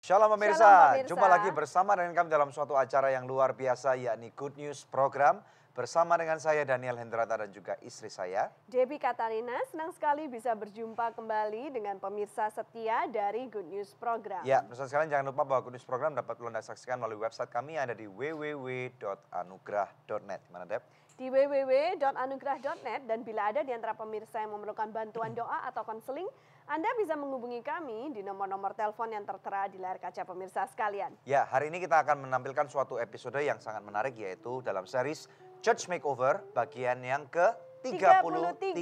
Shalom Shalom pemirsa, pemirsa. jumpa lagi bersama dengan kami dalam suatu acara yang luar biasa yakni Good News Program. Bersama dengan saya Daniel Hendrata dan juga istri saya. Debbie Katarina, senang sekali bisa berjumpa kembali dengan pemirsa setia dari Good News Program. Ya, pemirsa sekalian jangan lupa bahwa Good News Program dapat Anda saksikan melalui website kami yang ada di www.anugrah.net. Mana Deb? Di www.anugrah.net, dan bila ada di antara pemirsa yang memerlukan bantuan doa atau konseling, Anda bisa menghubungi kami di nomor-nomor telepon yang tertera di layar kaca pemirsa sekalian. Ya, hari ini kita akan menampilkan suatu episode yang sangat menarik yaitu dalam series Church Makeover bagian yang ke-33.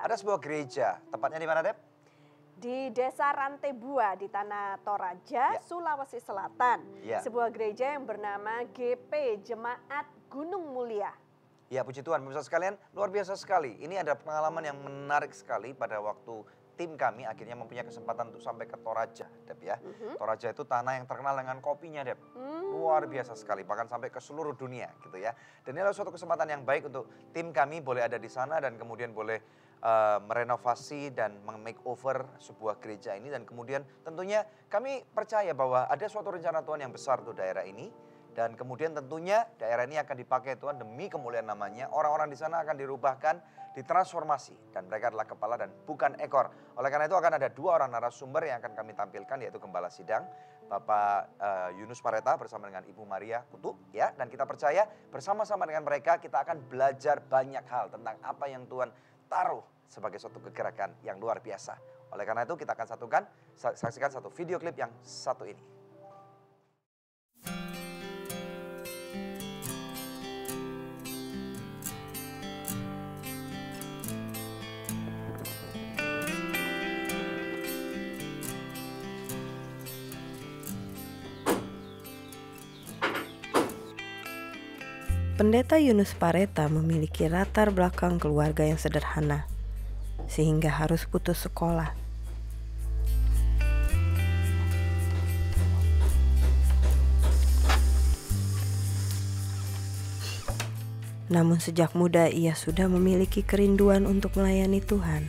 Ada sebuah gereja, tepatnya di mana Deb? Di Desa Rantebua di Tanah Toraja, Sulawesi Selatan. Sebuah gereja yang bernama GP Jemaat Gunung Mulia. Ya, puji Tuhan, pemirsa sekalian, luar biasa sekali. Ini ada pengalaman yang menarik sekali pada waktu tim kami akhirnya mempunyai kesempatan untuk sampai ke Toraja, Deb ya. Toraja itu tanah yang terkenal dengan kopinya, Deb. Luar biasa sekali, bahkan sampai ke seluruh dunia gitu ya. Dan ini adalah suatu kesempatan yang baik untuk tim kami boleh ada di sana dan kemudian boleh merenovasi dan makeover sebuah gereja ini. Dan kemudian tentunya kami percaya bahwa ada suatu rencana Tuhan yang besar untuk daerah ini. Dan kemudian tentunya daerah ini akan dipakai Tuhan demi kemuliaan namanya. Orang-orang di sana akan dirubahkan, ditransformasi. Dan mereka adalah kepala dan bukan ekor. Oleh karena itu akan ada dua orang narasumber yang akan kami tampilkan, yaitu Gembala Sidang, Bapak Yunus Pareta bersama dengan Ibu Maria Kutu. Ya, dan kita percaya bersama-sama dengan mereka kita akan belajar banyak hal tentang apa yang Tuhan taruh sebagai suatu kegerakan yang luar biasa. Oleh karena itu kita akan saksikan satu video klip yang satu ini. Pendeta Yunus Pareta memiliki latar belakang keluarga yang sederhana, sehingga harus putus sekolah. Namun sejak muda ia sudah memiliki kerinduan untuk melayani Tuhan.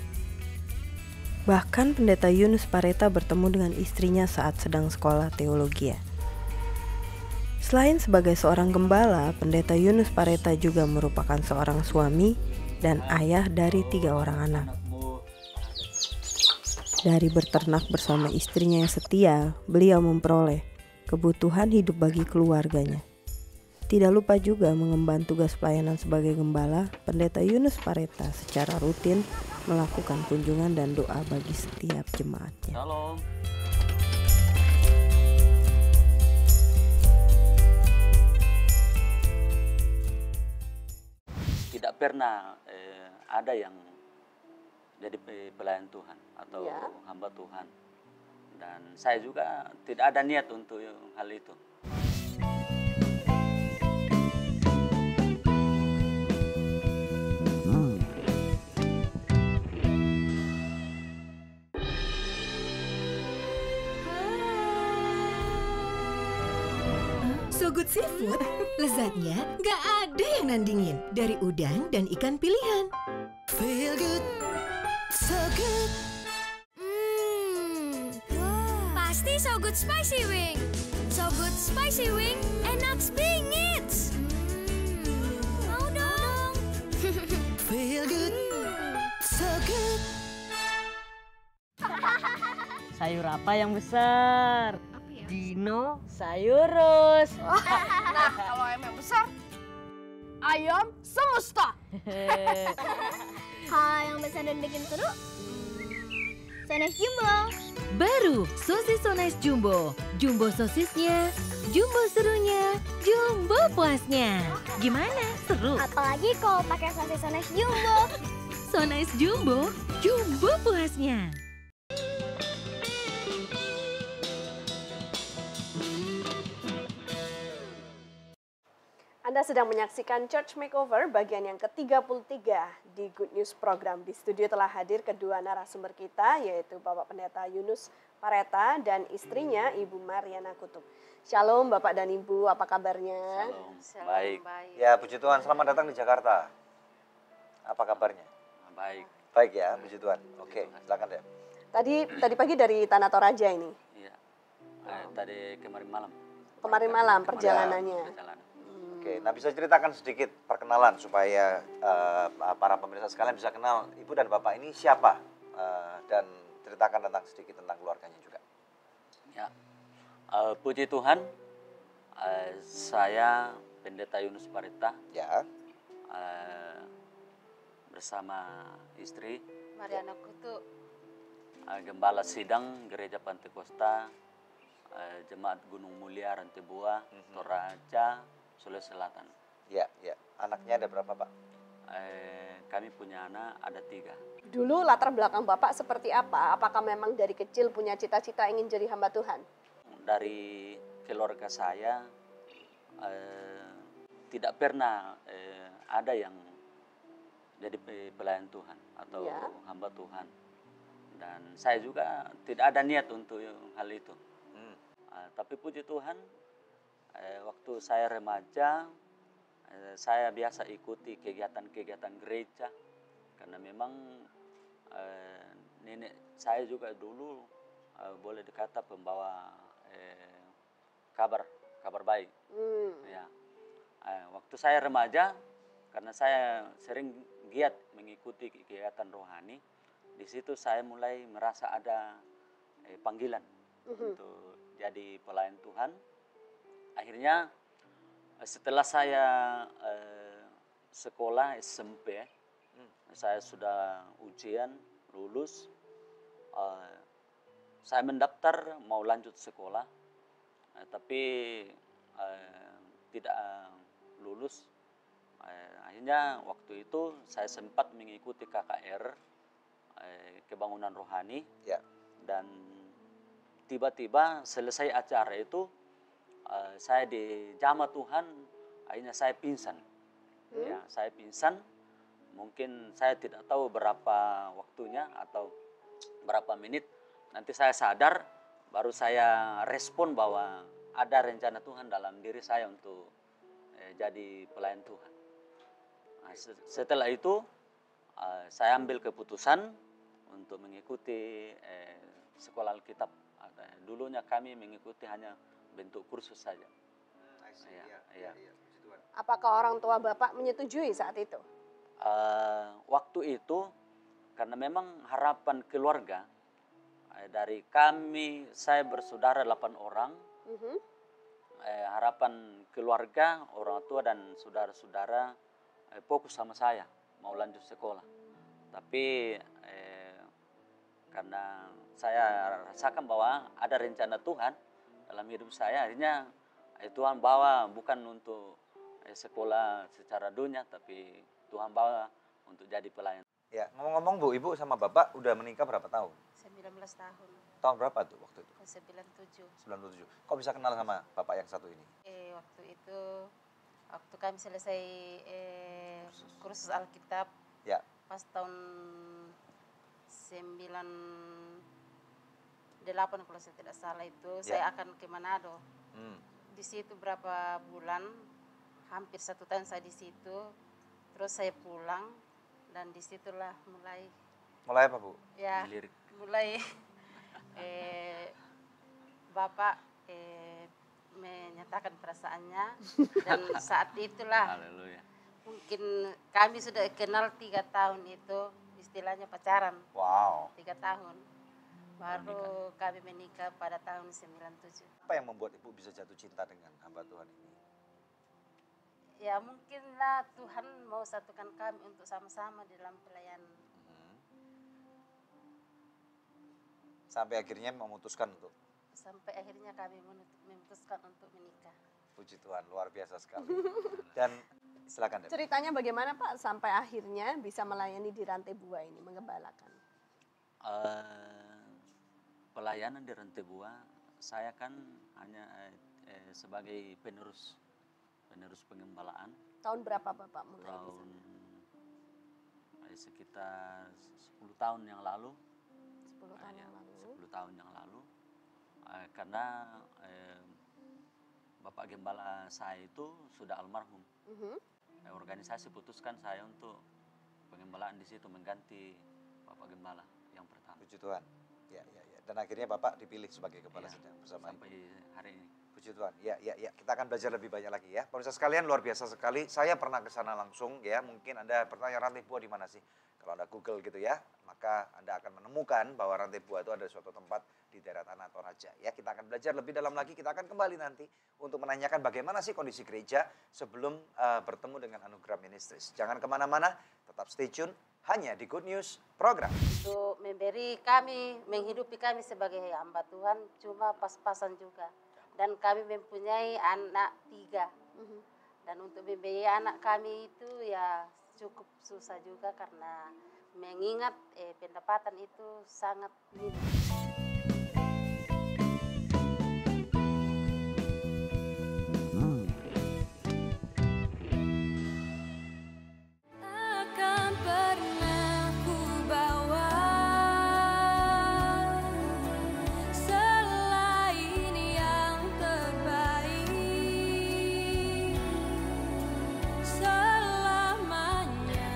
Bahkan Pendeta Yunus Pareta bertemu dengan istrinya saat sedang sekolah teologi. Selain sebagai seorang gembala, Pendeta Yunus Pareta juga merupakan seorang suami dan ayah dari 3 orang anak. Dari berternak bersama istrinya yang setia, beliau memperoleh kebutuhan hidup bagi keluarganya. Tidak lupa juga mengemban tugas pelayanan sebagai gembala, Pendeta Yunus Pareta secara rutin melakukan kunjungan dan doa bagi setiap jemaatnya. Shalom. Tidak pernah ada yang jadi pelayan Tuhan atau hamba Tuhan. Dan saya juga tidak ada niat untuk hal itu. So Good Seafood, lezatnya gak ada yang nandingin. Dari udang dan ikan pilihan. Feel good, so good. Pasti So Good Spicy Wing. So Good Spicy Wing, enak bingit. Mau dong. Feel good, so good. Sayur apa yang besar? Dino Sayurus. Nah, kalau ayam yang besar, ayam semesta. Kalau yang besar dan bikin seru, Sones Jumbo. Baru sosis Sones Jumbo. Jumbo sosisnya, jumbo serunya, jumbo puasnya. Gimana? Seru? Apalagi kalau pakai sosis Sones Jumbo. Sones Jumbo, jumbo puasnya. Anda sedang menyaksikan Church Makeover bagian yang ke-33 di Good News Program. Di studio telah hadir kedua narasumber kita, yaitu Bapak Pendeta Yunus Pareta dan istrinya Ibu Mariana Kutub. Shalom Bapak dan Ibu, apa kabarnya? Baik. Ya, puji Tuhan, selamat datang di Jakarta. Apa kabarnya? Baik. Baik ya, puji Tuhan. Oke, silakan deh. Tadi pagi dari Tanah Toraja ini. Iya. Tadi kemarin malam. Kemarin malam perjalanannya. Perjalanan. Oke, nah bisa ceritakan sedikit perkenalan supaya para pemirsa sekalian bisa kenal ibu dan bapak ini siapa dan ceritakan sedikit tentang keluarganya juga. Ya, puji Tuhan, saya Pendeta Yunus Pareta Ya. bersama istri Mariana Kutu. Gembala Sidang Gereja Pantekosta Jemaat Gunung Mulia Rantebua, Toraja, Sulawesi Selatan. Ya, ya. Anaknya ada berapa, Pak? Kami punya anak ada 3. Dulu latar belakang Bapak seperti apa? Apakah memang dari kecil punya cita-cita ingin jadi hamba Tuhan? Dari keluarga saya tidak pernah ada yang jadi pelayan Tuhan atau hamba Tuhan. Dan saya juga tidak ada niat untuk hal itu. Tapi puji Tuhan, waktu saya remaja, saya biasa ikuti kegiatan-kegiatan gereja. Karena memang nenek saya juga dulu boleh dikata pembawa kabar baik. Ya. Waktu saya remaja, karena saya sering giat mengikuti kegiatan rohani, di situ saya mulai merasa ada panggilan untuk jadi pelayan Tuhan. Akhirnya setelah saya sekolah SMP, saya sudah ujian lulus, saya mendaftar mau lanjut sekolah, tapi tidak lulus. Akhirnya waktu itu saya sempat mengikuti KKR, kebangunan rohani, dan tiba-tiba selesai acara itu saya dijamah Tuhan, akhirnya saya pingsan. Ya, saya pingsan. Mungkin saya tidak tahu berapa waktunya atau berapa menit. Nanti saya sadar, baru saya respon bahwa ada rencana Tuhan dalam diri saya untuk jadi pelayan Tuhan. Nah, setelah itu saya ambil keputusan untuk mengikuti sekolah Alkitab. Dulunya kami mengikuti hanya bentuk kursus saja. Ya. Apakah orang tua Bapak menyetujui saat itu? Waktu itu, karena memang harapan keluarga, dari kami, saya bersaudara 8 orang, harapan keluarga, orang tua dan saudara-saudara fokus sama saya, mau lanjut sekolah. Tapi karena saya rasakan bahwa ada rencana Tuhan dalam hidup saya, akhirnya Tuhan bawa bukan untuk sekolah secara dunia, tapi Tuhan bawa untuk jadi pelayan. Ya, ngomong-ngomong Bu, Ibu sama Bapak udah menikah berapa tahun? 19 tahun. Tahun berapa tuh waktu itu? 97. 97. Kok bisa kenal sama Bapak yang satu ini? Waktu itu, waktu kami selesai kursus Alkitab, Ya. pas tahun 98 kalau saya tidak salah itu, saya akan ke Manado. Di situ berapa bulan, hampir 1 tahun saya di situ. Terus saya pulang dan disitulah mulai. Mulai apa Bu? Ya, mulai Bapak menyatakan perasaannya dan saat itulah. Haleluya. Mungkin kami sudah kenal 3 tahun itu, istilahnya pacaran. Wow. 3 tahun. Baru kami menikah pada tahun 97. Apa yang membuat Ibu bisa jatuh cinta dengan hamba Tuhan ini? Ya mungkinlah Tuhan mau satukan kami untuk sama-sama di dalam pelayanan. Sampai akhirnya memutuskan untuk? Sampai akhirnya kami memutuskan untuk menikah. Puji Tuhan, luar biasa sekali. Dan silakan Dep. Ceritanya bagaimana Pak sampai akhirnya bisa melayani di Rantebua ini, mengembalakan? Pelayanan di Rantebua, saya kan hanya sebagai penerus pengembalaan. Tahun berapa Bapak mulai di Tahun sana? Sekitar 10 tahun yang lalu. 10 tahun yang lalu. 10 tahun yang lalu. Karena Bapak Gembala saya itu sudah almarhum. Organisasi putuskan saya untuk pengembalaan di situ mengganti Bapak Gembala yang pertama. Puji Tuhan. Ya, ya, ya. Dan akhirnya Bapak dipilih sebagai kepala sidang bersama sampai hari ini. Puji Tuhan. Ya, kita akan belajar lebih banyak lagi ya. Pemirsa sekalian, luar biasa sekali. Saya pernah ke sana langsung ya. Mungkin Anda bertanya rantai buah di mana sih? Kalau Anda Google gitu ya, maka Anda akan menemukan bahwa rantai buah itu ada suatu tempat di daerah Tanah Toraja. Ya, kita akan belajar lebih dalam lagi. Kita akan kembali nanti untuk menanyakan bagaimana sih kondisi gereja sebelum bertemu dengan Anugerah Ministries. Jangan kemana-mana, tetap stay tune hanya di Good News Program. Untuk memberi kami, menghidupi kami sebagai hamba Tuhan cuma pas-pasan juga. Dan kami mempunyai anak 3. Dan untuk membiayai anak kami itu ya cukup susah juga karena mengingat pendapatan itu sangat minim. Takkan pernah ku bawa selain yang terbaik selamanya.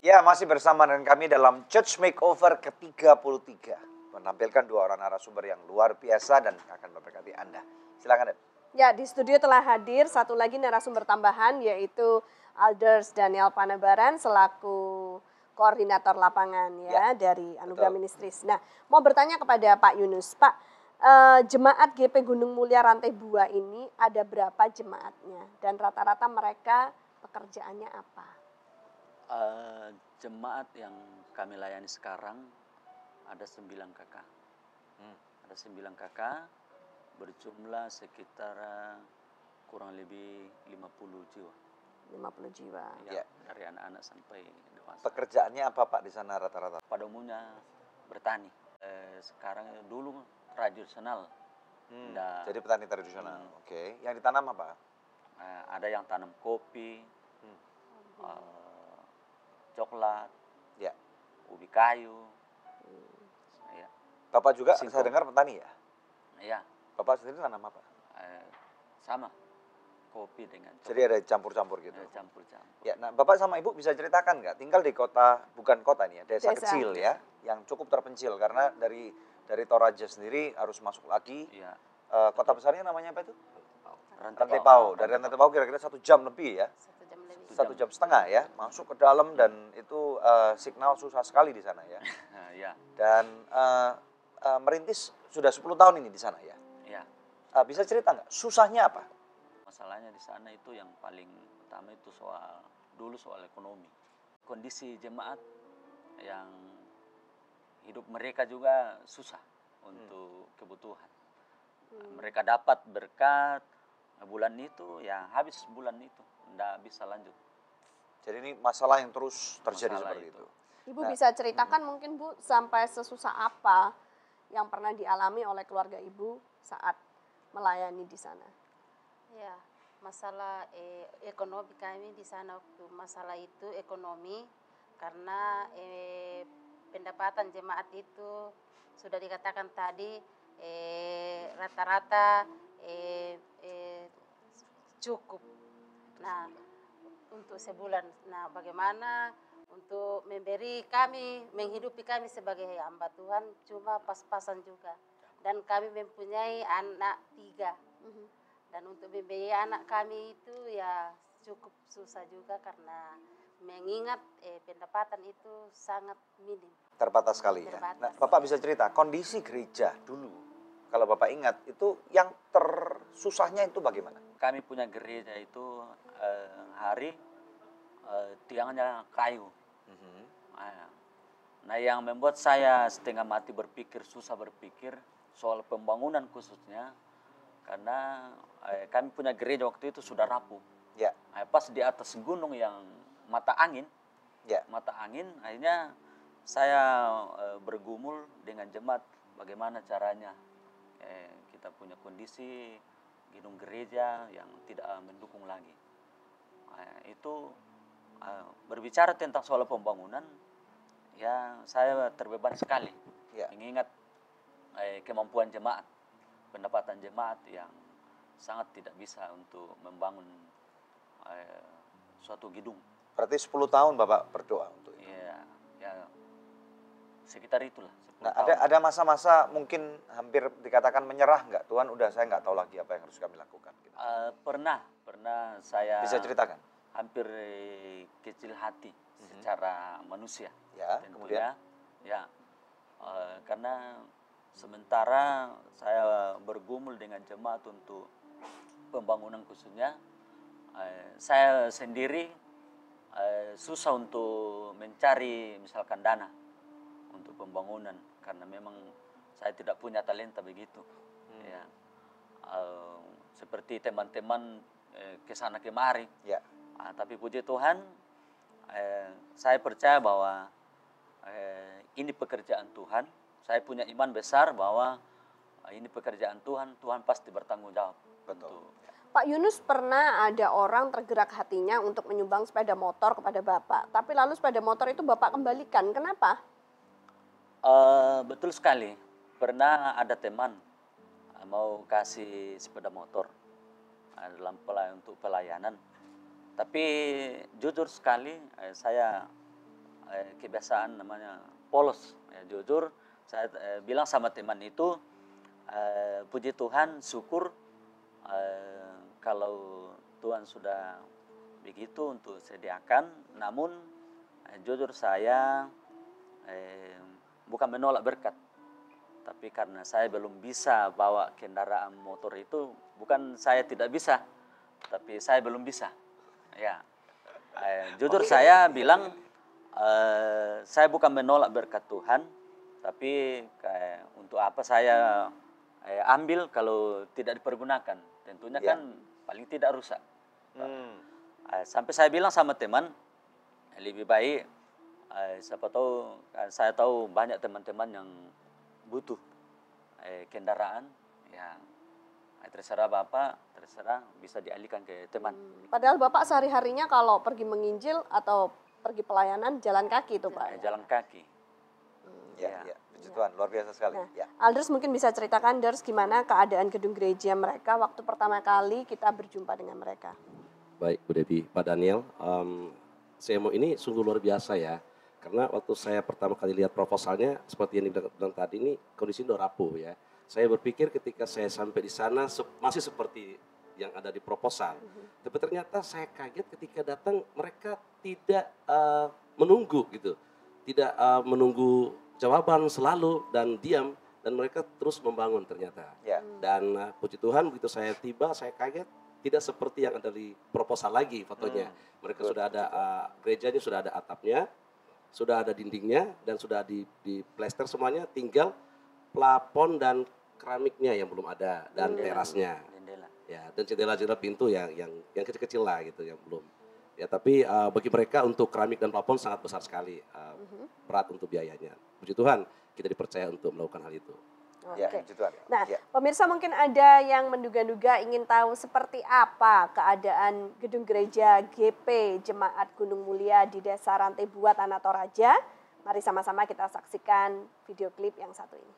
Ya, masih bersama dengan kami dalam Church Makeover ke-33. Menampilkan 2 orang narasumber yang luar biasa dan akan memberkati Anda. Silakan, Deb. Ya, di studio telah hadir satu lagi narasumber tambahan yaitu Alders Daniel Panebaran selaku koordinator lapangan ya dari Anugerah Ministries. Nah, mau bertanya kepada Pak Yunus. Pak, jemaat GP Gunung Mulia Rantai Buah ini ada berapa jemaatnya? Dan rata-rata mereka pekerjaannya apa? Jemaat yang kami layani sekarang ada 9 kakak. Ada 9 kakak berjumlah sekitar kurang lebih 50 jiwa. 50 jiwa. Ya, dari anak-anak sampai dewasa. Pekerjaannya apa Pak di sana rata-rata? Pada umumnya bertani. Sekarang dulu tradisional. Jadi petani tradisional. Oke. Yang ditanam apa? Ada yang tanam kopi, coklat, ubi kayu. Ya. Bapak juga saya dengar petani ya? Iya. Bapak sendiri tanam apa? Sama, kopi dengan coklat. Jadi ada campur-campur gitu? Campur-campur. Ya, nah Bapak sama Ibu bisa ceritakan nggak? Tinggal di kota, bukan kota nih ya, desa kecil ya, yang cukup terpencil. Karena dari Toraja sendiri harus masuk lagi. Iya. Kota besarnya namanya apa itu? Rantai Pau. Dari Rantai Pau kira-kira 1 jam lebih ya? 1 jam setengah ya, masuk ke dalam dan itu signal susah sekali di sana ya. Ya. Dan merintis sudah 10 tahun ini di sana ya. Ya. Bisa cerita nggak, susahnya apa? Masalahnya di sana itu yang paling utama itu soal ekonomi. Kondisi jemaat yang hidup mereka juga susah untuk kebutuhan. Mereka dapat berkat bulan itu, ya habis bulan itu, tidak bisa lanjut. Jadi ini masalah yang terus terjadi seperti itu. Ibu bisa ceritakan mungkin Bu sampai sesusah apa yang pernah dialami oleh keluarga Ibu saat melayani di sana? Ya, masalah ekonomi kami di sana waktu masalah itu ekonomi karena pendapatan jemaat itu sudah dikatakan tadi rata-rata cukup. Nah, untuk sebulan. Nah, bagaimana untuk memberi kami, menghidupi kami sebagai hamba Tuhan cuma pas-pasan juga. Dan kami mempunyai anak 3. Dan untuk membiayai anak kami itu ya cukup susah juga karena mengingat pendapatan itu sangat minim. Terbatas sekali ya. Nah, Bapak bisa cerita kondisi gereja dulu. Kalau Bapak ingat itu yang tersusahnya itu bagaimana? Kami punya gereja itu tiangnya kayu. Nah, yang membuat saya setengah mati berpikir, susah berpikir soal pembangunan khususnya karena kami punya gereja waktu itu sudah rapuh. Ya. Pas di atas gunung yang mata angin, akhirnya saya bergumul dengan jemaat bagaimana caranya kita punya kondisi gedung gereja yang tidak mendukung lagi. Itu berbicara tentang soal pembangunan, ya saya terbeban sekali mengingat kemampuan jemaat, pendapatan jemaat yang sangat tidak bisa untuk membangun suatu gedung. Berarti 10 tahun Bapak berdoa untuk itu? Iya, ya sekitar itulah. Nah, ada masa-masa mungkin hampir dikatakan menyerah nggak? Tuhan udah saya nggak tahu lagi apa yang harus kami lakukan. Gitu. Pernah saya. Bisa ceritakan? Hampir kecil hati secara manusia. Ya, kemudian? Ya, karena sementara saya bergumul dengan jemaat untuk pembangunan khususnya, saya sendiri susah untuk mencari misalkan dana untuk pembangunan karena memang saya tidak punya talenta begitu. Ya, seperti teman-teman kesana kemari. Ya. Tapi puji Tuhan, saya percaya bahwa ini pekerjaan Tuhan. Saya punya iman besar bahwa ini pekerjaan Tuhan. Tuhan pasti bertanggung jawab. Betul. Pak Yunus, pernah ada orang tergerak hatinya untuk menyumbang sepeda motor kepada Bapak. Tapi lalu sepeda motor itu Bapak kembalikan. Kenapa? Betul sekali. Pernah ada teman mau kasih sepeda motor dalam untuk pelayanan. Tapi jujur sekali saya kebiasaan namanya polos. Jujur saya bilang sama teman itu, puji Tuhan, syukur kalau Tuhan sudah begitu untuk sediakan. Namun jujur saya bukan menolak berkat, tapi karena saya belum bisa bawa kendaraan motor itu, bukan saya tidak bisa, tapi saya belum bisa. Ya, jujur saya bilang saya bukan menolak berkat Tuhan, tapi untuk apa saya ambil kalau tidak dipergunakan? Tentunya kan paling tidak rusak. Sampai saya bilang sama teman, lebih baik siapa tahu, saya tahu banyak teman-teman yang butuh kendaraan, ya terserah Bapak, terserah bisa dialihkan ke teman. Padahal Bapak sehari-harinya kalau pergi menginjil atau pergi pelayanan jalan kaki itu Pak? Jalan kaki. Ya. Puji Tuhan, luar biasa sekali. Nah, Ya. Alders mungkin bisa ceritakan, Ders, gimana keadaan gedung gereja mereka waktu pertama kali kita berjumpa dengan mereka? Baik, Bu Debbie, Pak Daniel, CMO ini sungguh luar biasa ya. Karena waktu saya pertama kali lihat proposalnya, seperti yang dibilang tadi, ini kondisi udah rapuh ya. Saya berpikir ketika saya sampai di sana masih seperti yang ada di proposal. Tapi ternyata saya kaget ketika datang mereka tidak menunggu gitu. Tidak menunggu jawaban selalu dan diam. Dan mereka terus membangun ternyata. Ya. Dan puji Tuhan begitu saya tiba, saya kaget. Tidak seperti yang ada di proposal lagi fotonya. Mereka sudah ada, gerejanya sudah ada atapnya, sudah ada dindingnya, dan sudah di plester semuanya, tinggal plafon dan keramiknya yang belum ada, dan terasnya. Ya, dan jendela-jendela pintu yang kecil-kecil lah gitu, yang belum. Ya, tapi bagi mereka untuk keramik dan plafon sangat besar sekali, berat untuk biayanya. Puji Tuhan, kita dipercaya untuk melakukan hal itu. Ya, puji Tuhan. Nah, pemirsa mungkin ada yang menduga-duga ingin tahu seperti apa keadaan gedung gereja GP Jemaat Gunung Mulia di Desa Rantai Bua, Tanah Toraja. Mari sama-sama kita saksikan video klip yang satu ini.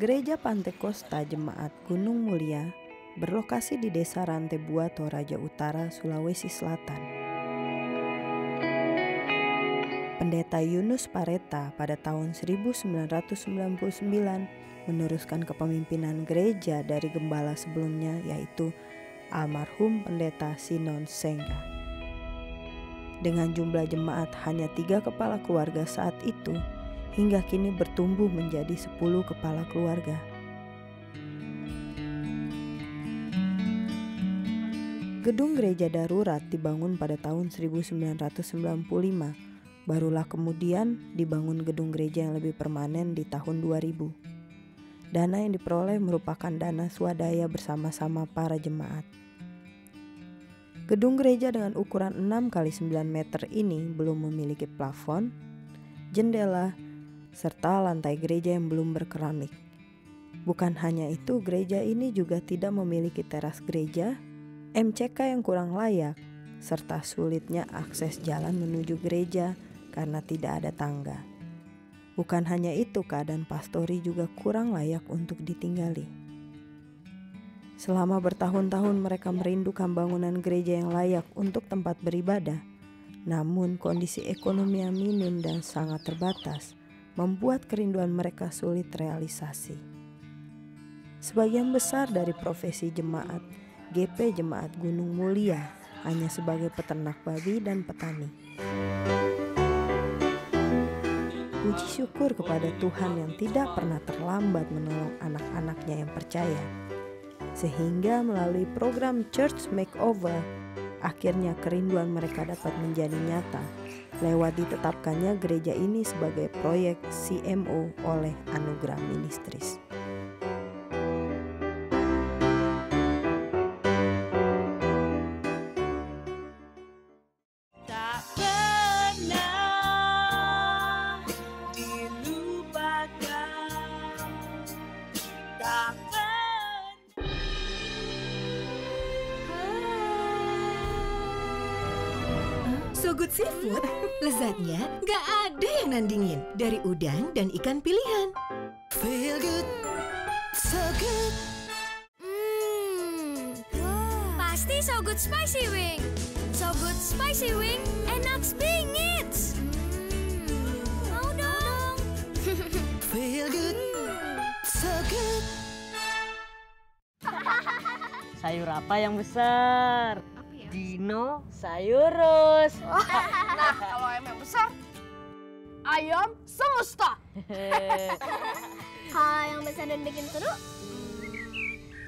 Gereja Pantekosta Jemaat Gunung Mulia berlokasi di Desa Rantai Bua, Toraja Utara, Sulawesi Selatan. Pendeta Yunus Pareta pada tahun 1999 meneruskan kepemimpinan gereja dari gembala sebelumnya, yaitu almarhum Pendeta Sinon Sengga. Dengan jumlah jemaat hanya 3 kepala keluarga saat itu, hingga kini bertumbuh menjadi 10 kepala keluarga. Gedung gereja darurat dibangun pada tahun 1995, barulah kemudian dibangun gedung gereja yang lebih permanen di tahun 2000. Dana yang diperoleh merupakan dana swadaya bersama-sama para jemaat. Gedung gereja dengan ukuran 6 x 9 meter ini belum memiliki plafon, jendela, serta lantai gereja yang belum berkeramik. Bukan hanya itu, gereja ini juga tidak memiliki teras gereja, MCK yang kurang layak, serta sulitnya akses jalan menuju gereja karena tidak ada tangga. Bukan hanya itu, keadaan pastori juga kurang layak untuk ditinggali. Selama bertahun-tahun mereka merindukan bangunan gereja yang layak untuk tempat beribadah. Namun kondisi ekonomi yang minim dan sangat terbatas membuat kerinduan mereka sulit realisasi. Sebagian besar dari profesi jemaat GP Jemaat Gunung Mulia hanya sebagai peternak babi dan petani. Puji syukur kepada Tuhan yang tidak pernah terlambat menolong anak-anaknya yang percaya. Sehingga melalui program Church Makeover, akhirnya kerinduan mereka dapat menjadi nyata lewat ditetapkannya gereja ini sebagai proyek CMO oleh Anugerah Ministries. So Good Seafood, lezatnya nggak ada yang nandingin dari udang dan ikan pilihan. Feel good, so good. Pasti So Good Spicy Wing. So Good Spicy Wing, enak bingit. Mau dong. Feel good, so good. Sayur apa yang besar? Dino Sayurus. Nah, kalau ayam yang besar, ayam semesta. Kalau yang besar dan bikin seru,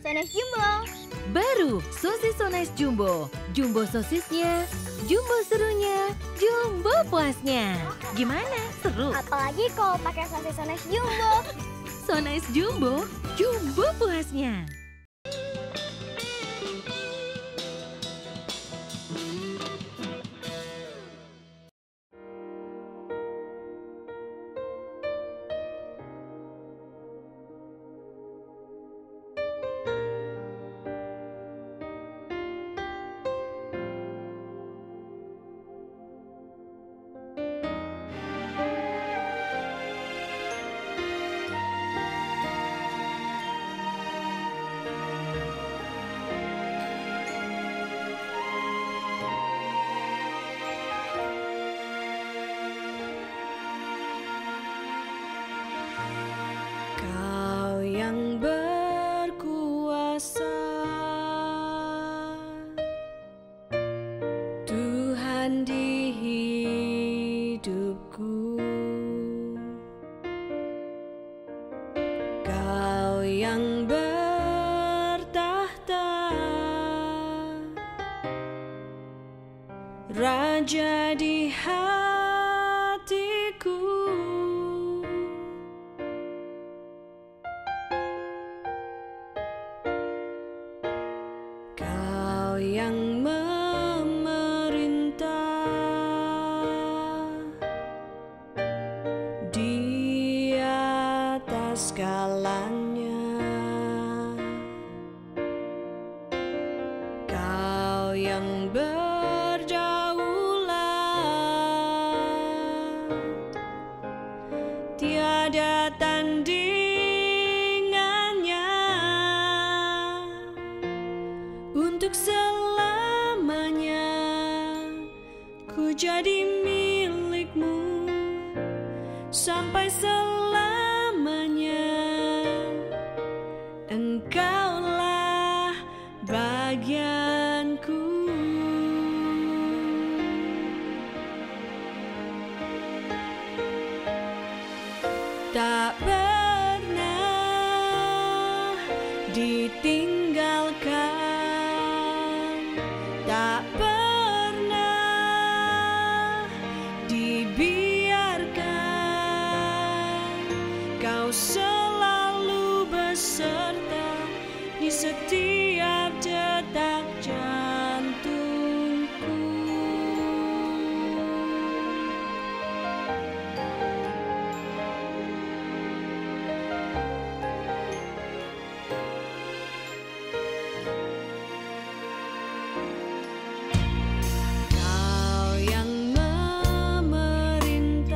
Sones Jumbo. Baru sosis Sones Jumbo. Jumbo sosisnya, jumbo serunya, jumbo puasnya. Gimana? Seru? Apalagi kalau pakai sosis Sones Jumbo. Sones Jumbo, jumbo puasnya. Raja di hatiku, Kau yang memerintah di atas segalanya. Kau yang tiada tandingannya, untuk selamanya ku jadi milikmu, sampai selamanya Engkaulah bagianku. Tak pernah ditinggalkan, tak pernah dibiarkan. Kau selalu beserta di setiap detak jantungku. Kau yang memerintah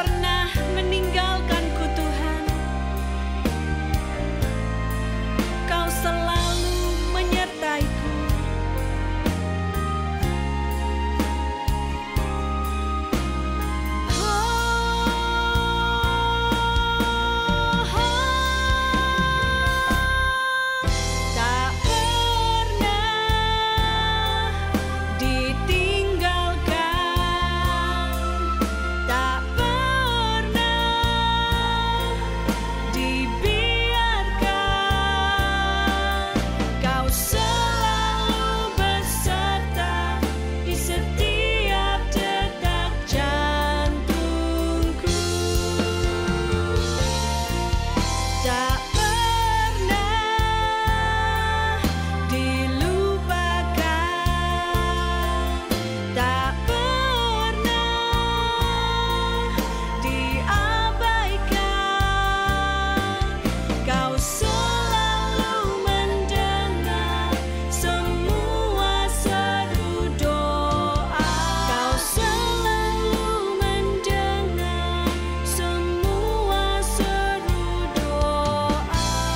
pernah meninggalkanku Tuhan. Kau selalu menyertaiku. Tak pernah ditinggalkan, tak pernah dibiarkan. Kau selalu beserta di setiap detak jantungku. Tak pernah dilupakan, tak pernah diabaikan. Kau selalu mendengar semua seru doa. Kau selalu mendengar semua seru doa.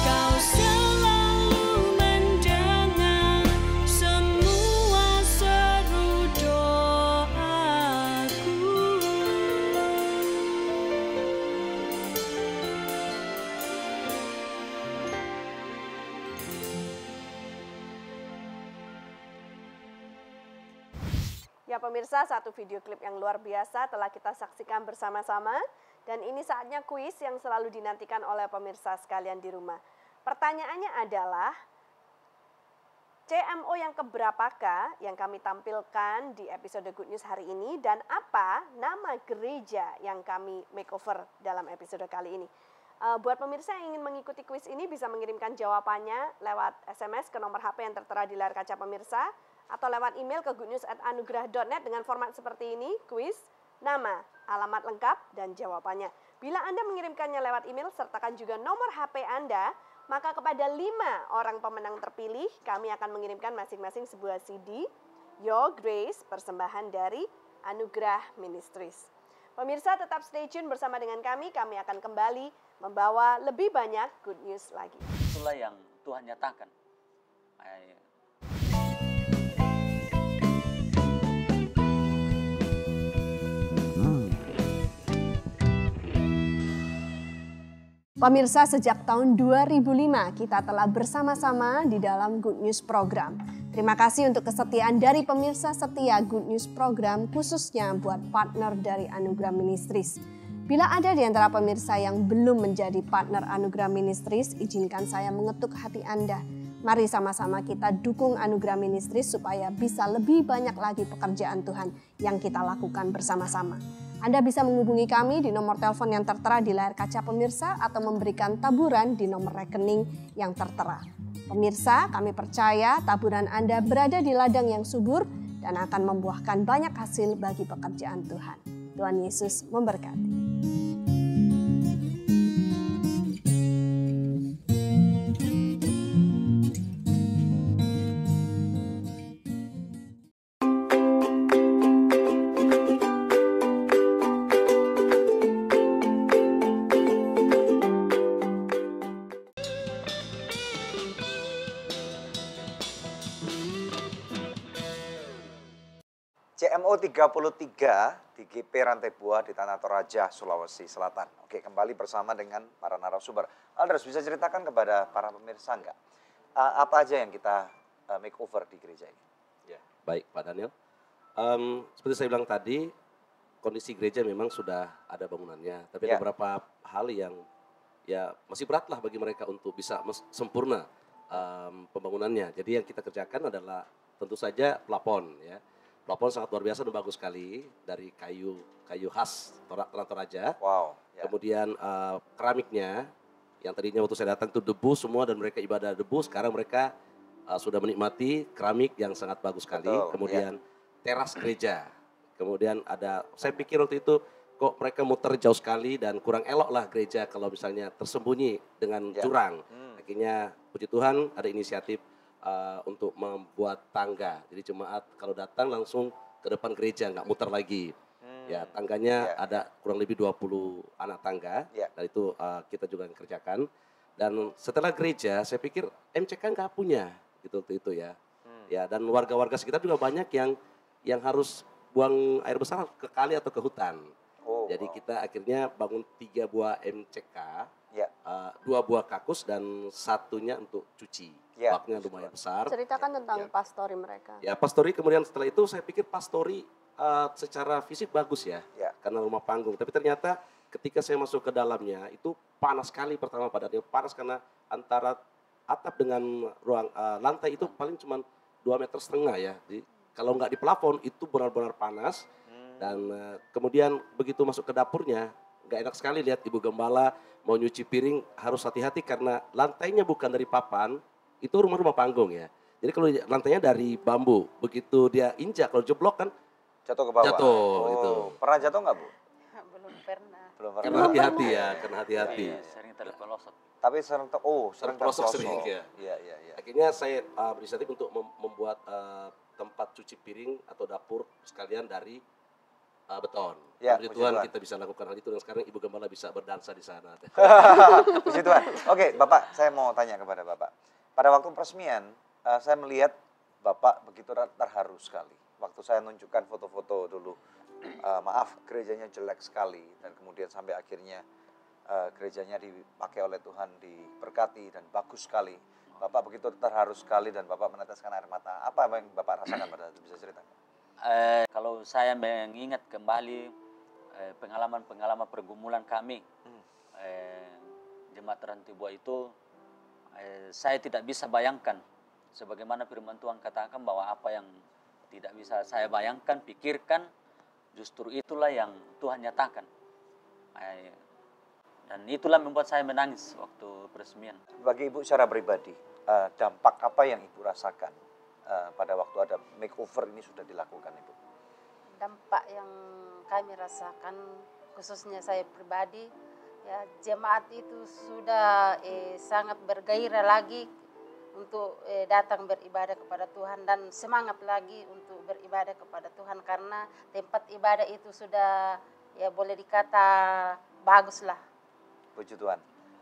Kau selalu mendengar semua seru doaku. Ya pemirsa, satu video klip yang luar biasa telah kita saksikan bersama-sama. Dan ini saatnya kuis yang selalu dinantikan oleh pemirsa sekalian di rumah. Pertanyaannya adalah, CMO yang keberapakah yang kami tampilkan di episode Good News hari ini, dan apa nama gereja yang kami makeover dalam episode kali ini? Buat pemirsa yang ingin mengikuti kuis ini bisa mengirimkan jawabannya lewat SMS ke nomor HP yang tertera di layar kaca pemirsa, atau lewat email ke goodnews@anugerah.net dengan format seperti ini: kuis, nama, alamat lengkap, dan jawabannya. Bila Anda mengirimkannya lewat email, sertakan juga nomor HP Anda, maka kepada 5 orang pemenang terpilih, kami akan mengirimkan masing-masing sebuah CD, Your Grace, persembahan dari Anugerah Ministries. Pemirsa tetap stay tune bersama dengan kami akan kembali membawa lebih banyak good news lagi. Itulah yang Tuhan nyatakan. Pemirsa, sejak tahun 2005 kita telah bersama-sama di dalam Good News Program. Terima kasih untuk kesetiaan dari pemirsa setia Good News Program, khususnya buat partner dari Anugerah Ministries. Bila ada di antara pemirsa yang belum menjadi partner Anugerah Ministries, izinkan saya mengetuk hati Anda. Mari sama-sama kita dukung Anugerah Ministries supaya bisa lebih banyak lagi pekerjaan Tuhan yang kita lakukan bersama-sama. Anda bisa menghubungi kami di nomor telepon yang tertera di layar kaca pemirsa atau memberikan taburan di nomor rekening yang tertera. Pemirsa, kami percaya taburan Anda berada di ladang yang subur dan akan membuahkan banyak hasil bagi pekerjaan Tuhan. Tuhan Yesus memberkati. CMO 33 di GP Rantai Buah di Tanah Toraja, Sulawesi Selatan. Oke, kembali bersama dengan para narasumber. Alders, bisa ceritakan kepada para pemirsa enggak? Apa aja yang kita makeover di gereja ini? Ya, baik Pak Daniel. Seperti saya bilang tadi, kondisi gereja memang sudah ada bangunannya. Tapi ada beberapa hal yang ya masih berat lah bagi mereka untuk bisa sempurna pembangunannya. Jadi yang kita kerjakan adalah tentu saja plafon ya. Plafon sangat luar biasa dan bagus sekali dari kayu khas Tanah Toraja. Wow. Ya. Kemudian keramiknya yang tadinya waktu saya datang itu debu semua dan mereka ibadah debu, sekarang mereka sudah menikmati keramik yang sangat bagus sekali. Betul, kemudian teras gereja. Kemudian ada, saya pikir waktu itu kok mereka muter jauh sekali dan kurang elok lah gereja kalau misalnya tersembunyi dengan jurang. Akhirnya puji Tuhan ada inisiatif untuk membuat tangga. Jadi jemaat kalau datang langsung ke depan gereja, nggak muter lagi. Ya, tangganya ada kurang lebih 20 anak tangga. Dan itu kita juga yang kerjakan. Dan setelah gereja, saya pikir MCK nggak punya gitu itu ya. Ya, dan warga-warga sekitar juga banyak yang harus buang air besar ke kali atau ke hutan. Jadi kita akhirnya bangun 3 buah MCK, 2 buah kakus dan satunya untuk cuci. Baknya lumayan besar. Ceritakan tentang pastori mereka. Ya, pastori kemudian setelah itu saya pikir pastori secara fisik bagus ya, karena rumah panggung. Tapi ternyata ketika saya masuk ke dalamnya itu panas sekali pertama badannya. Panas karena antara atap dengan ruang lantai itu paling cuma 2,5 meter ya. Jadi, kalau nggak di plafon itu benar-benar panas. Dan kemudian begitu masuk ke dapurnya, nggak enak sekali lihat Ibu Gembala mau nyuci piring, harus hati-hati karena lantainya bukan dari papan, itu rumah-rumah panggung ya. Jadi kalau lantainya dari bambu, begitu dia injak, kalau jeblok kan jatuh ke bawah. Jatuh gitu. Pernah jatuh nggak Bu? Belum pernah. Karena hati-hati ya, karena hati-hati. Sering terpelosok. Tapi sering terpelosok. Sering ya. Iya. Akhirnya saya berinisiatif untuk membuat tempat cuci piring atau dapur sekalian dari beton. Ya, puji Tuhan kita bisa lakukan hal itu dan sekarang Ibu Gembala bisa berdansa di sana. Puji Tuhan. Oke, Bapak, saya mau tanya kepada Bapak. Pada waktu peresmian, saya melihat Bapak begitu terharu sekali. Waktu saya nunjukkan foto-foto dulu, maaf gerejanya jelek sekali dan kemudian sampai akhirnya gerejanya dipakai oleh Tuhan, diberkati dan bagus sekali. Bapak begitu terharu sekali dan Bapak meneteskan air mata. Apa yang Bapak rasakan pada itu? Bisa ceritakan? Kalau saya mengingat kembali pengalaman-pengalaman pergumulan kami, jemaat Rantibua itu, saya tidak bisa bayangkan. Sebagaimana firman Tuhan katakan bahwa apa yang tidak bisa saya bayangkan, pikirkan, justru itulah yang Tuhan nyatakan. Dan itulah membuat saya menangis waktu peresmian. Bagi Ibu secara pribadi, dampak apa yang Ibu rasakan pada waktu ada makeover ini sudah dilakukan Ibu? Dampak yang kami rasakan, khususnya saya pribadi, ya jemaat itu sudah sangat bergairah lagi untuk datang beribadah kepada Tuhan dan semangat lagi untuk beribadah kepada Tuhan karena tempat ibadah itu sudah ya boleh dikata bagus lah. Puji Tuhan.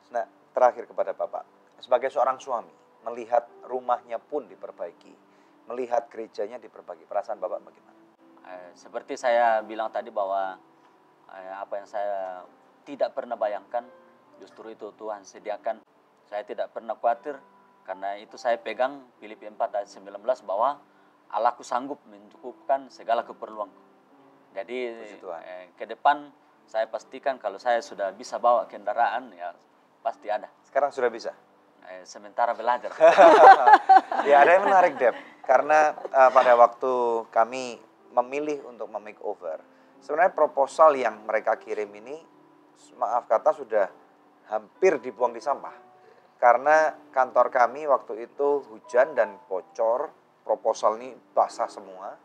Nah, terakhir kepada Bapak, sebagai seorang suami, melihat rumahnya pun diperbaiki, melihat gerejanya diperbaiki, perasaan Bapak bagaimana? Seperti saya bilang tadi bahwa apa yang saya tidak pernah bayangkan, justru itu Tuhan sediakan. Saya tidak pernah khawatir, karena itu saya pegang Filipi 4 ayat 19 bahwa Allahku sanggup mencukupkan segala keperluanku. Jadi ke depan saya pastikan kalau saya sudah bisa bawa kendaraan, ya pasti ada. Sekarang sudah bisa? Sementara belajar. Ya, ada yang menarik, Deb. Karena pada waktu kami memilih untuk memakeover, sebenarnya proposal yang mereka kirim ini, maaf kata, sudah hampir dibuang di sampah. Karena kantor kami waktu itu hujan dan bocor, proposal ini basah semua.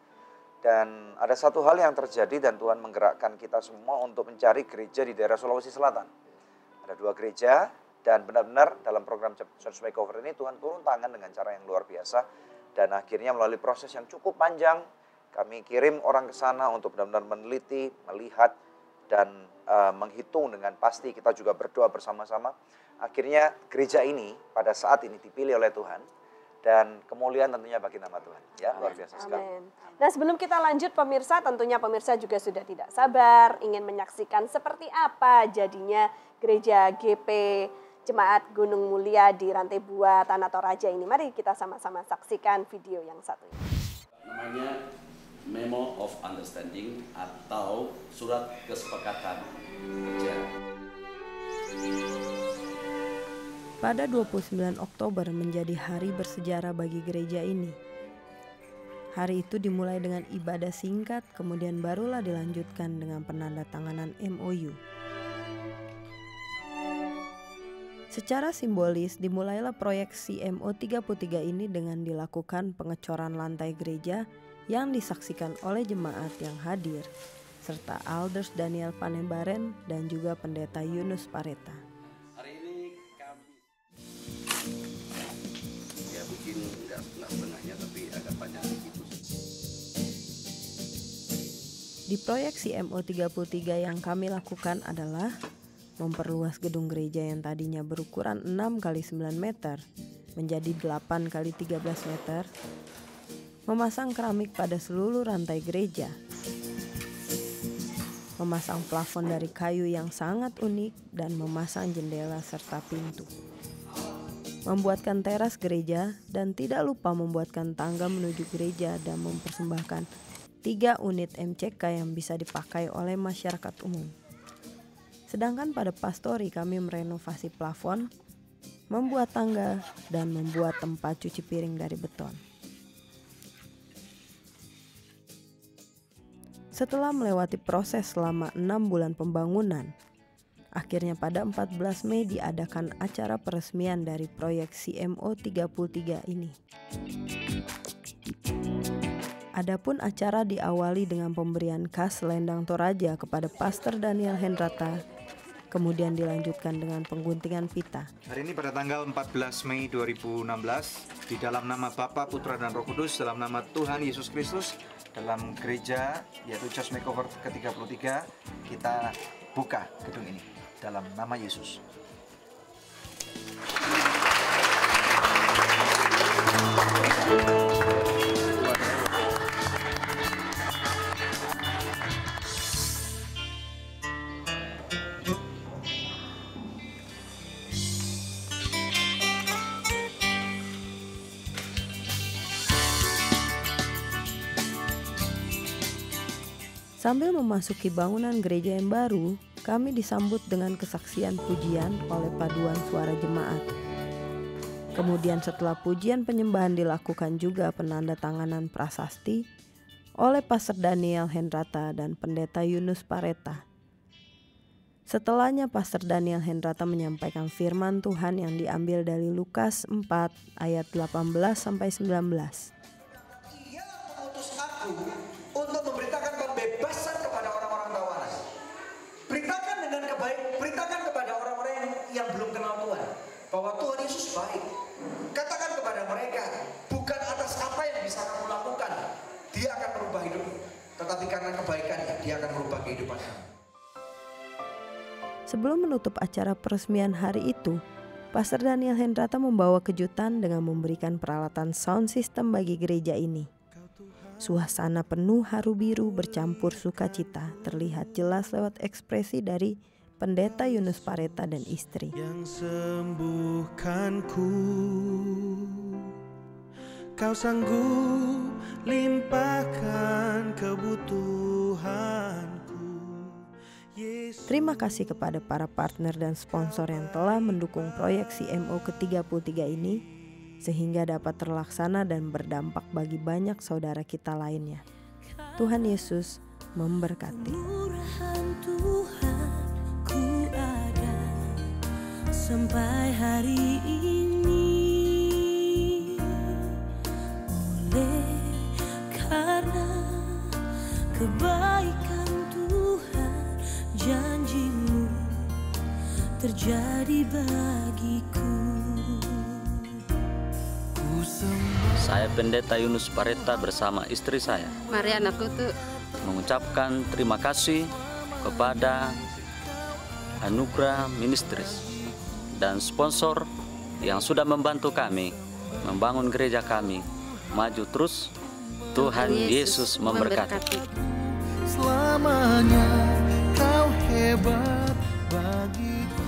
Dan ada satu hal yang terjadi dan Tuhan menggerakkan kita semua untuk mencari gereja di daerah Sulawesi Selatan. Ada 2 gereja dan benar-benar dalam program Church Makeover ini Tuhan turun tangan dengan cara yang luar biasa. Dan akhirnya melalui proses yang cukup panjang, kami kirim orang ke sana untuk benar-benar meneliti, melihat, dan menghitung dengan pasti. Kita juga berdoa bersama-sama. Akhirnya gereja ini pada saat ini dipilih oleh Tuhan. Dan kemuliaan tentunya bagi nama Tuhan. Ya, luar biasa sekali. Amin. Nah, sebelum kita lanjut pemirsa, tentunya pemirsa juga sudah tidak sabar ingin menyaksikan seperti apa jadinya gereja GP Jemaat Gunung Mulia di Rantibua, Tanah Toraja ini. Mari kita sama-sama saksikan video yang satu ini. Namanya Memo of Understanding atau Surat Kesepakatan Kerja. Pada 29 Oktober menjadi hari bersejarah bagi gereja ini. Hari itu dimulai dengan ibadah singkat, kemudian barulah dilanjutkan dengan penandatanganan MOU. Secara simbolis dimulailah proyek CMO 33 ini dengan dilakukan pengecoran lantai gereja yang disaksikan oleh jemaat yang hadir, serta Alders Daniel Panembaren dan juga Pendeta Yunus Pareta. Hari ini kami ya mungkin nggak setengahnya tapi agak panjang gitu. Di proyek CMO 33 yang kami lakukan adalah memperluas gedung gereja yang tadinya berukuran 6 x 9 meter menjadi 8 x 13 meter, memasang keramik pada seluruh rantai gereja, memasang plafon dari kayu yang sangat unik dan memasang jendela serta pintu, membuatkan teras gereja, dan tidak lupa membuatkan tangga menuju gereja dan mempersembahkan 3 unit MCK yang bisa dipakai oleh masyarakat umum. Sedangkan pada pastori kami merenovasi plafon, membuat tangga, dan membuat tempat cuci piring dari beton. Setelah melewati proses selama 6 bulan pembangunan, akhirnya pada 14 Mei diadakan acara peresmian dari proyek CMO 33 ini. Adapun acara diawali dengan pemberian kas Selendang Toraja kepada Pastor Daniel Hendrata, kemudian dilanjutkan dengan pengguntingan pita. Hari ini pada tanggal 14 Mei 2016, di dalam nama Bapa, Putra, dan Roh Kudus, dalam nama Tuhan Yesus Kristus, dalam gereja yaitu Church Makeover ke-33, kita buka gedung ini dalam nama Yesus. Sambil memasuki bangunan gereja yang baru, kami disambut dengan kesaksian pujian oleh paduan suara jemaat. Kemudian setelah pujian penyembahan dilakukan juga penandatanganan prasasti oleh Pastor Daniel Hendrata dan Pendeta Yunus Pareta. Setelahnya Pastor Daniel Hendrata menyampaikan firman Tuhan yang diambil dari Lukas 4 ayat 18-19. Ia mengutus aku untuk memberitakan pembebasan kepada orang-orang tawanan. Beritakan kepada orang-orang yang belum kenal Tuhan bahwa Tuhan Yesus baik. Katakan kepada mereka, bukan atas apa yang bisa kamu lakukan Dia akan merubah hidupmu, tetapi karena kebaikannya Dia akan merubah kehidupan kamu. Sebelum menutup acara peresmian hari itu, Pastor Daniel Hendrata membawa kejutan dengan memberikan peralatan sound system bagi gereja ini. Suasana penuh haru biru bercampur sukacita terlihat jelas lewat ekspresi dari Pendeta Yunus Pareta dan istri. Yang sembuhkanku, Kau sanggup limpahkan kebutuhanku. Terima kasih kepada para partner dan sponsor yang telah mendukung proyek CMO ke-33 ini, sehingga dapat terlaksana dan berdampak bagi banyak saudara kita lainnya. Tuhan Yesus memberkati. Murahan Tuhan ku ada sampai hari ini, oleh karena kebaikan Tuhan, janji-Mu terjadi bagiku. Saya Pendeta Yunus Pareta bersama istri saya, Mariana Kutu, mengucapkan terima kasih kepada Anugerah Ministries dan sponsor yang sudah membantu kami membangun gereja kami maju terus. Tuhan Yesus memberkati. Selamanya Kau hebat bagiku.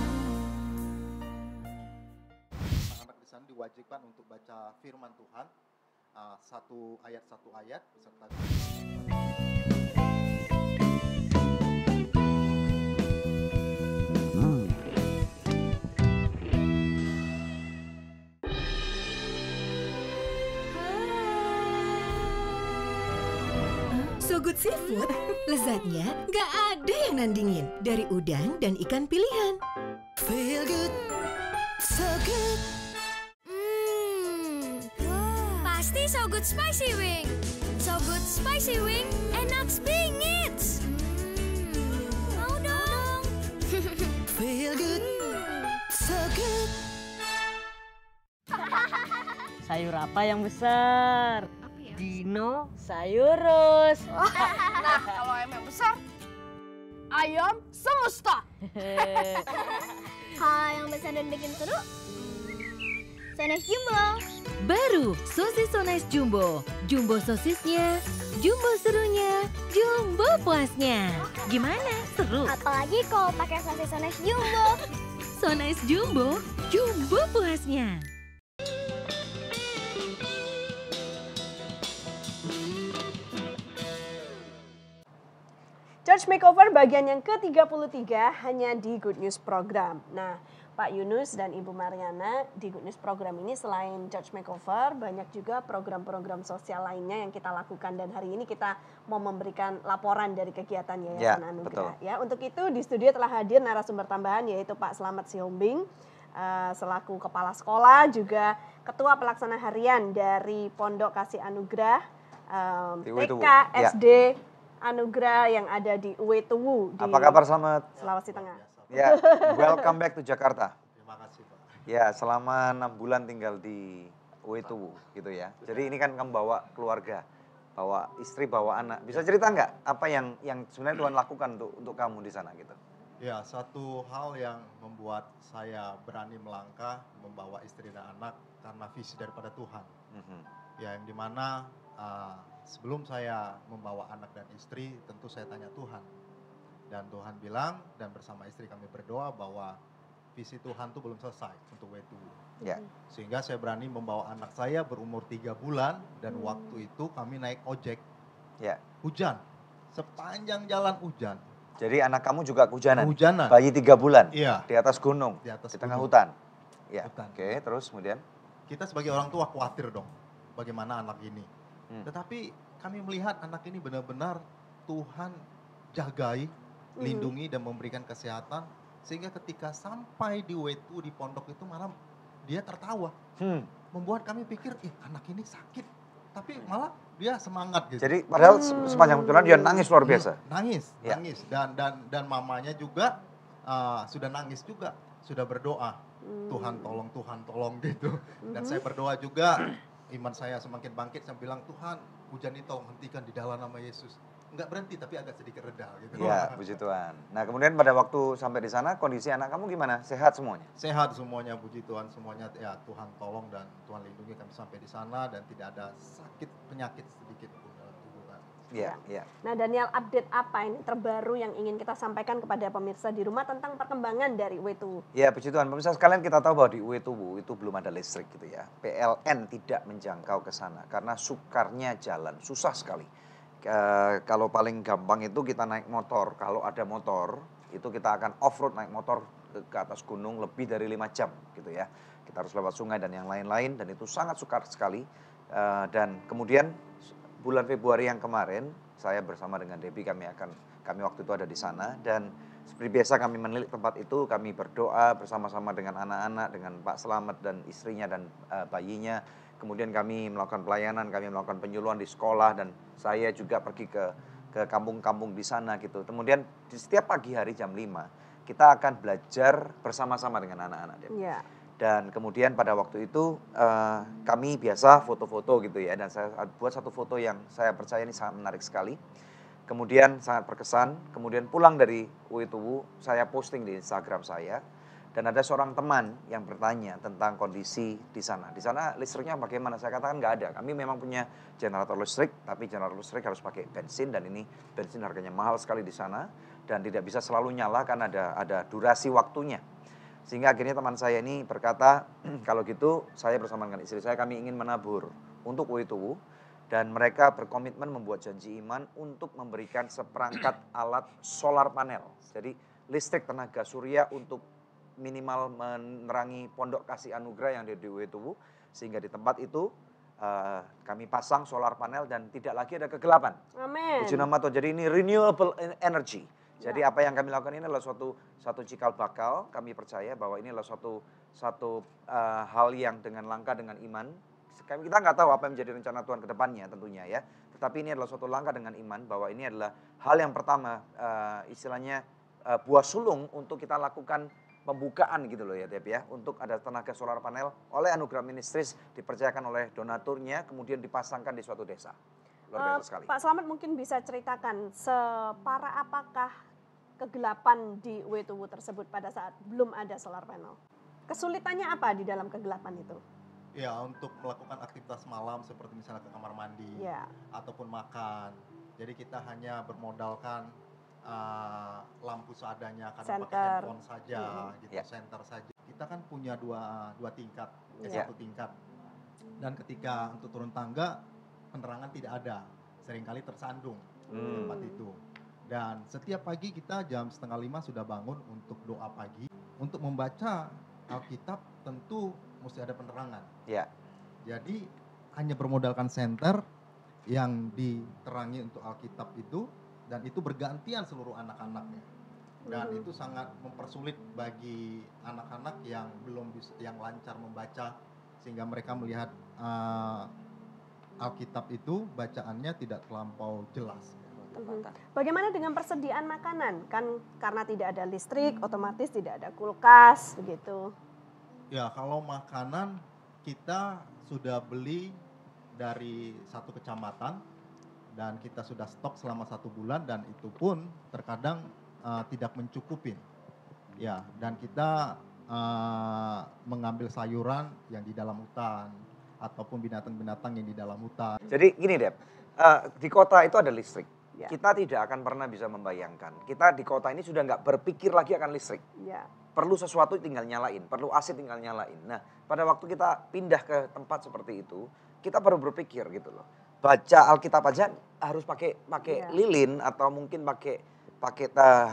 Anak-anak di sana diwajibkan untuk baca firman Tuhan satu ayat beserta So Good Seafood, lezatnya nggak ada yang nandingin dari udang dan ikan pilihan. Feel good, so good. Pasti So Good Spicy Wing. So Good Spicy Wing, enak bingit. Mau dong. Feel good, so good. Sayur apa yang besar? Dinosaurus. Nah, kalau ayam yang besar, ayam semesta. Hal yang besar dan bikin seru, Sones Jumbo. Baru sosis Sones Jumbo. Jumbo sosisnya, jumbo serunya, jumbo puasnya. Gimana? Seru? Apalagi kalau pakai sosis Sones Jumbo. Sones Jumbo, jumbo puasnya. Church Makeover bagian yang ke-33 hanya di Good News Program. Nah, Pak Yunus dan Ibu Mariana, di Good News Program ini selain Church Makeover, banyak juga program-program sosial lainnya yang kita lakukan. Dan hari ini kita mau memberikan laporan dari kegiatan Yayasan Anugerah. Ya, untuk itu di studio telah hadir narasumber tambahan yaitu Pak Slamet Sihombing, selaku Kepala Sekolah, juga Ketua Pelaksana Harian dari Pondok Kasih Anugerah, TK, SD, Anugerah yang ada di Uetuwu. Apa kabar Slamet? Sulawesi Tengah. Ya, welcome back to Jakarta. Terima kasih Pak. Ya, selama 6 bulan tinggal di Uetuwu gitu ya. Jadi ini kan kamu bawa keluarga, bawa istri, bawa anak. Bisa cerita nggak apa yang sebenarnya Tuhan lakukan untuk kamu di sana gitu? Ya, satu hal yang membuat saya berani melangkah membawa istri dan anak karena visi daripada Tuhan. Ya, yang dimana sebelum saya membawa anak dan istri, tentu saya tanya Tuhan. Dan Tuhan bilang, dan bersama istri kami berdoa bahwa visi Tuhan itu belum selesai untuk Uetuwu. Ya. Sehingga saya berani membawa anak saya berumur 3 bulan, dan waktu itu kami naik ojek. Ya. Hujan, sepanjang jalan hujan. Jadi anak kamu juga kehujanan? Kehujanan. Bayi 3 bulan? Iya. Di atas gunung? Di atas tengah gunung. hutan? Ya. Oke, terus kemudian? Kita sebagai orang tua khawatir dong, bagaimana anak ini. Tetapi kami melihat anak ini benar-benar Tuhan jagai, lindungi dan memberikan kesehatan. Sehingga ketika sampai di Uetuwu di pondok itu malam, dia tertawa. Membuat kami pikir, anak ini sakit. Tapi malah dia semangat gitu. Jadi padahal sepanjang jalan dia nangis luar biasa? Nangis. Dan mamanya juga sudah nangis juga, sudah berdoa. Tuhan tolong gitu. Dan saya berdoa juga, iman saya semakin bangkit, saya bilang, Tuhan hujan ini tolong hentikan di dalam nama Yesus. Enggak berhenti tapi agak sedikit reda gitu. Iya, puji Tuhan. Nah kemudian pada waktu sampai di sana kondisi anak kamu gimana? Sehat semuanya? Sehat semuanya, puji Tuhan semuanya. Ya Tuhan tolong dan Tuhan lindungi kami sampai di sana dan tidak ada sakit penyakit sedikit pun dalam tubuh kami. Iya. Nah Daniel, update apa ini terbaru yang ingin kita sampaikan kepada pemirsa di rumah tentang perkembangan dari Uetuwu? Ya puji Tuhan, pemirsa sekalian kita tahu bahwa di Uetuwu itu belum ada listrik gitu ya. PLN tidak menjangkau ke sana karena sukarnya jalan, susah sekali. Kalau paling gampang itu kita naik motor, kalau ada motor itu kita akan off-road naik motor ke atas gunung lebih dari 5 jam gitu ya. Kita harus lewat sungai dan yang lain-lain dan itu sangat sukar sekali. Dan kemudian bulan Februari yang kemarin saya bersama dengan Debbie kami waktu itu ada di sana dan seperti biasa kami menilik tempat itu, kami berdoa bersama-sama dengan anak-anak, dengan Pak Slamet dan istrinya dan bayinya. Kemudian kami melakukan pelayanan, kami melakukan penyuluhan di sekolah dan saya juga pergi ke kampung-kampung di sana gitu. Kemudian di setiap pagi hari jam 5 kita akan belajar bersama-sama dengan anak-anak. Yeah. Dan kemudian pada waktu itu kami biasa foto-foto gitu ya. Dan saya buat satu foto yang saya percaya ini sangat menarik sekali. Kemudian sangat berkesan. Kemudian pulang dari Uetuwu saya posting di Instagram saya. Dan ada seorang teman yang bertanya tentang kondisi di sana. Di sana listriknya bagaimana? Saya katakan nggak ada. Kami memang punya generator listrik, tapi generator listrik harus pakai bensin dan ini bensin harganya mahal sekali di sana dan tidak bisa selalu nyala karena ada durasi waktunya. Sehingga akhirnya teman saya ini berkata, kalau gitu saya bersama dengan istri saya kami ingin menabur untuk Uetuwu dan mereka berkomitmen membuat janji iman untuk memberikan seperangkat alat solar panel. Jadi listrik tenaga surya untuk minimal menerangi Pondok Kasih Anugerah yang ada di Uetuwu sehingga di tempat itu kami pasang solar panel dan tidak lagi ada kegelapan. Amin. Puji nama Tuhan. Jadi ini renewable energy. Jadi apa yang kami lakukan ini adalah suatu cikal bakal. Kami percaya bahwa ini adalah suatu hal yang dengan langkah dengan iman. Kita nggak tahu apa yang menjadi rencana Tuhan ke depannya tentunya ya. Tetapi ini adalah suatu langkah dengan iman bahwa ini adalah hal yang pertama istilahnya buah sulung untuk kita lakukan pembukaan gitu loh ya Deb ya, untuk ada tenaga solar panel oleh Anugerah Ministries, dipercayakan oleh donaturnya, kemudian dipasangkan di suatu desa. Luar biasa sekali. Pak Slamet mungkin bisa ceritakan separah apakah kegelapan di Uetuwu tersebut pada saat belum ada solar panel? Kesulitannya apa di dalam kegelapan itu? Ya, untuk melakukan aktivitas malam seperti misalnya ke kamar mandi ataupun makan. Jadi kita hanya bermodalkan lampu seadanya, karena pakai handphone saja, gitu, senter saja. Kita kan punya dua tingkat, satu tingkat. Dan ketika untuk turun tangga, penerangan tidak ada, seringkali tersandung di tempat itu. Dan setiap pagi kita jam 4:30 sudah bangun untuk doa pagi, untuk membaca Alkitab tentu mesti ada penerangan. Jadi hanya bermodalkan senter yang diterangi untuk Alkitab itu, dan itu bergantian seluruh anak-anaknya. Dan itu sangat mempersulit bagi anak-anak yang belum bisa, yang lancar membaca, sehingga mereka melihat Alkitab itu bacaannya tidak terlampau jelas. Bagaimana dengan persediaan makanan? Kan karena tidak ada listrik, otomatis tidak ada kulkas, begitu. Ya, kalau makanan kita sudah beli dari satu kecamatan dan kita sudah stok selama 1 bulan, dan itu pun terkadang tidak mencukupin. Ya, dan kita mengambil sayuran yang di dalam hutan ataupun binatang-binatang yang di dalam hutan. Jadi gini Deb, di kota itu ada listrik. Kita tidak akan pernah bisa membayangkan. Kita di kota ini sudah nggak berpikir lagi akan listrik. Perlu sesuatu tinggal nyalain, perlu AC tinggal nyalain. Nah, pada waktu kita pindah ke tempat seperti itu, kita baru berpikir gitu loh. Baca Alkitab aja harus pakai lilin atau mungkin pakai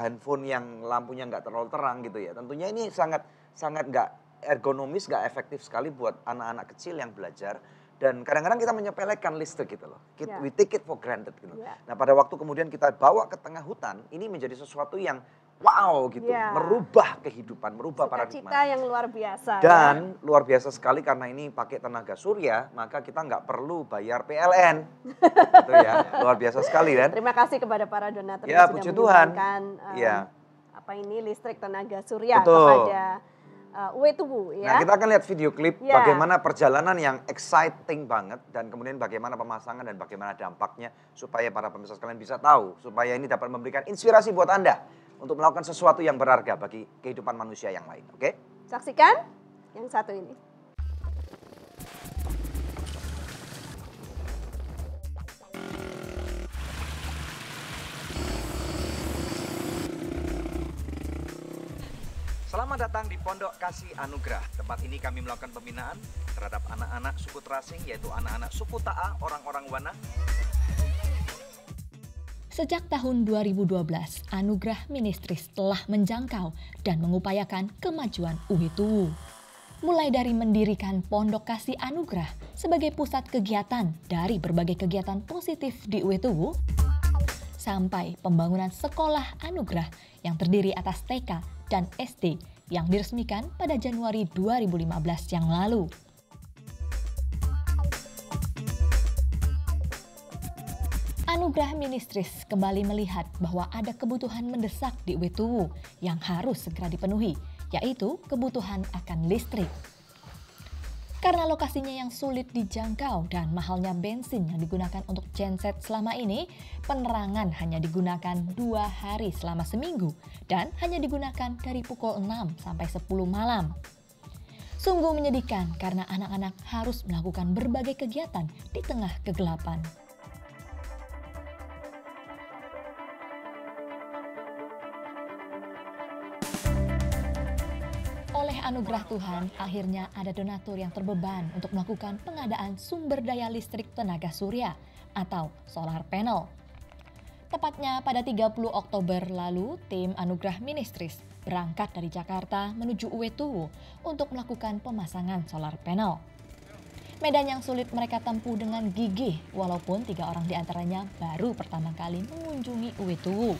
handphone yang lampunya nggak terlalu terang gitu ya. Tentunya ini sangat nggak ergonomis, nggak efektif sekali buat anak-anak kecil yang belajar. Dan kadang-kadang kita menyepelekan listrik gitu loh. We take it for granted gitu. Nah, pada waktu kemudian kita bawa ke tengah hutan, ini menjadi sesuatu yang wow gitu, merubah kehidupan, merubah paradigma. Sukacita yang luar biasa. Dan luar biasa sekali karena ini pakai tenaga surya, maka kita nggak perlu bayar PLN. Gitu ya, luar biasa sekali kan. Terima kasih kepada para donatur yang sudah menyumbangkan listrik tenaga surya kepada Uetuwu ya. Nah, kita akan lihat video klip bagaimana perjalanan yang exciting banget, dan kemudian bagaimana pemasangan dan bagaimana dampaknya, supaya para pemirsa sekalian bisa tahu, supaya ini dapat memberikan inspirasi buat Anda untuk melakukan sesuatu yang berharga bagi kehidupan manusia yang lain. Oke? Saksikan yang satu ini. Selamat datang di Pondok Kasih Anugerah. Tempat ini kami melakukan pembinaan terhadap anak-anak suku terasing, yaitu anak-anak suku Ta'a, orang-orang Wana. Sejak tahun 2012, Anugerah Ministries telah menjangkau dan mengupayakan kemajuan Uetuwu. Mulai dari mendirikan Pondok Kasih Anugerah sebagai pusat kegiatan dari berbagai kegiatan positif di Uetuwu, sampai pembangunan sekolah Anugerah yang terdiri atas TK dan SD yang diresmikan pada Januari 2015 yang lalu. Anugerah Ministries kembali melihat bahwa ada kebutuhan mendesak di Uetuwu yang harus segera dipenuhi, yaitu kebutuhan akan listrik. Karena lokasinya yang sulit dijangkau dan mahalnya bensin yang digunakan untuk genset selama ini, penerangan hanya digunakan 2 hari selama seminggu dan hanya digunakan dari pukul 6 sampai 10 malam. Sungguh menyedihkan karena anak-anak harus melakukan berbagai kegiatan di tengah kegelapan. Oleh anugerah Tuhan, akhirnya ada donatur yang terbeban untuk melakukan pengadaan sumber daya listrik tenaga surya atau solar panel. Tepatnya pada 30 Oktober lalu, tim Anugerah Ministries berangkat dari Jakarta menuju Uetuwu untuk melakukan pemasangan solar panel. Medan yang sulit mereka tempuh dengan gigih, walaupun 3 orang di antaranya baru pertama kali mengunjungi Uetuwu.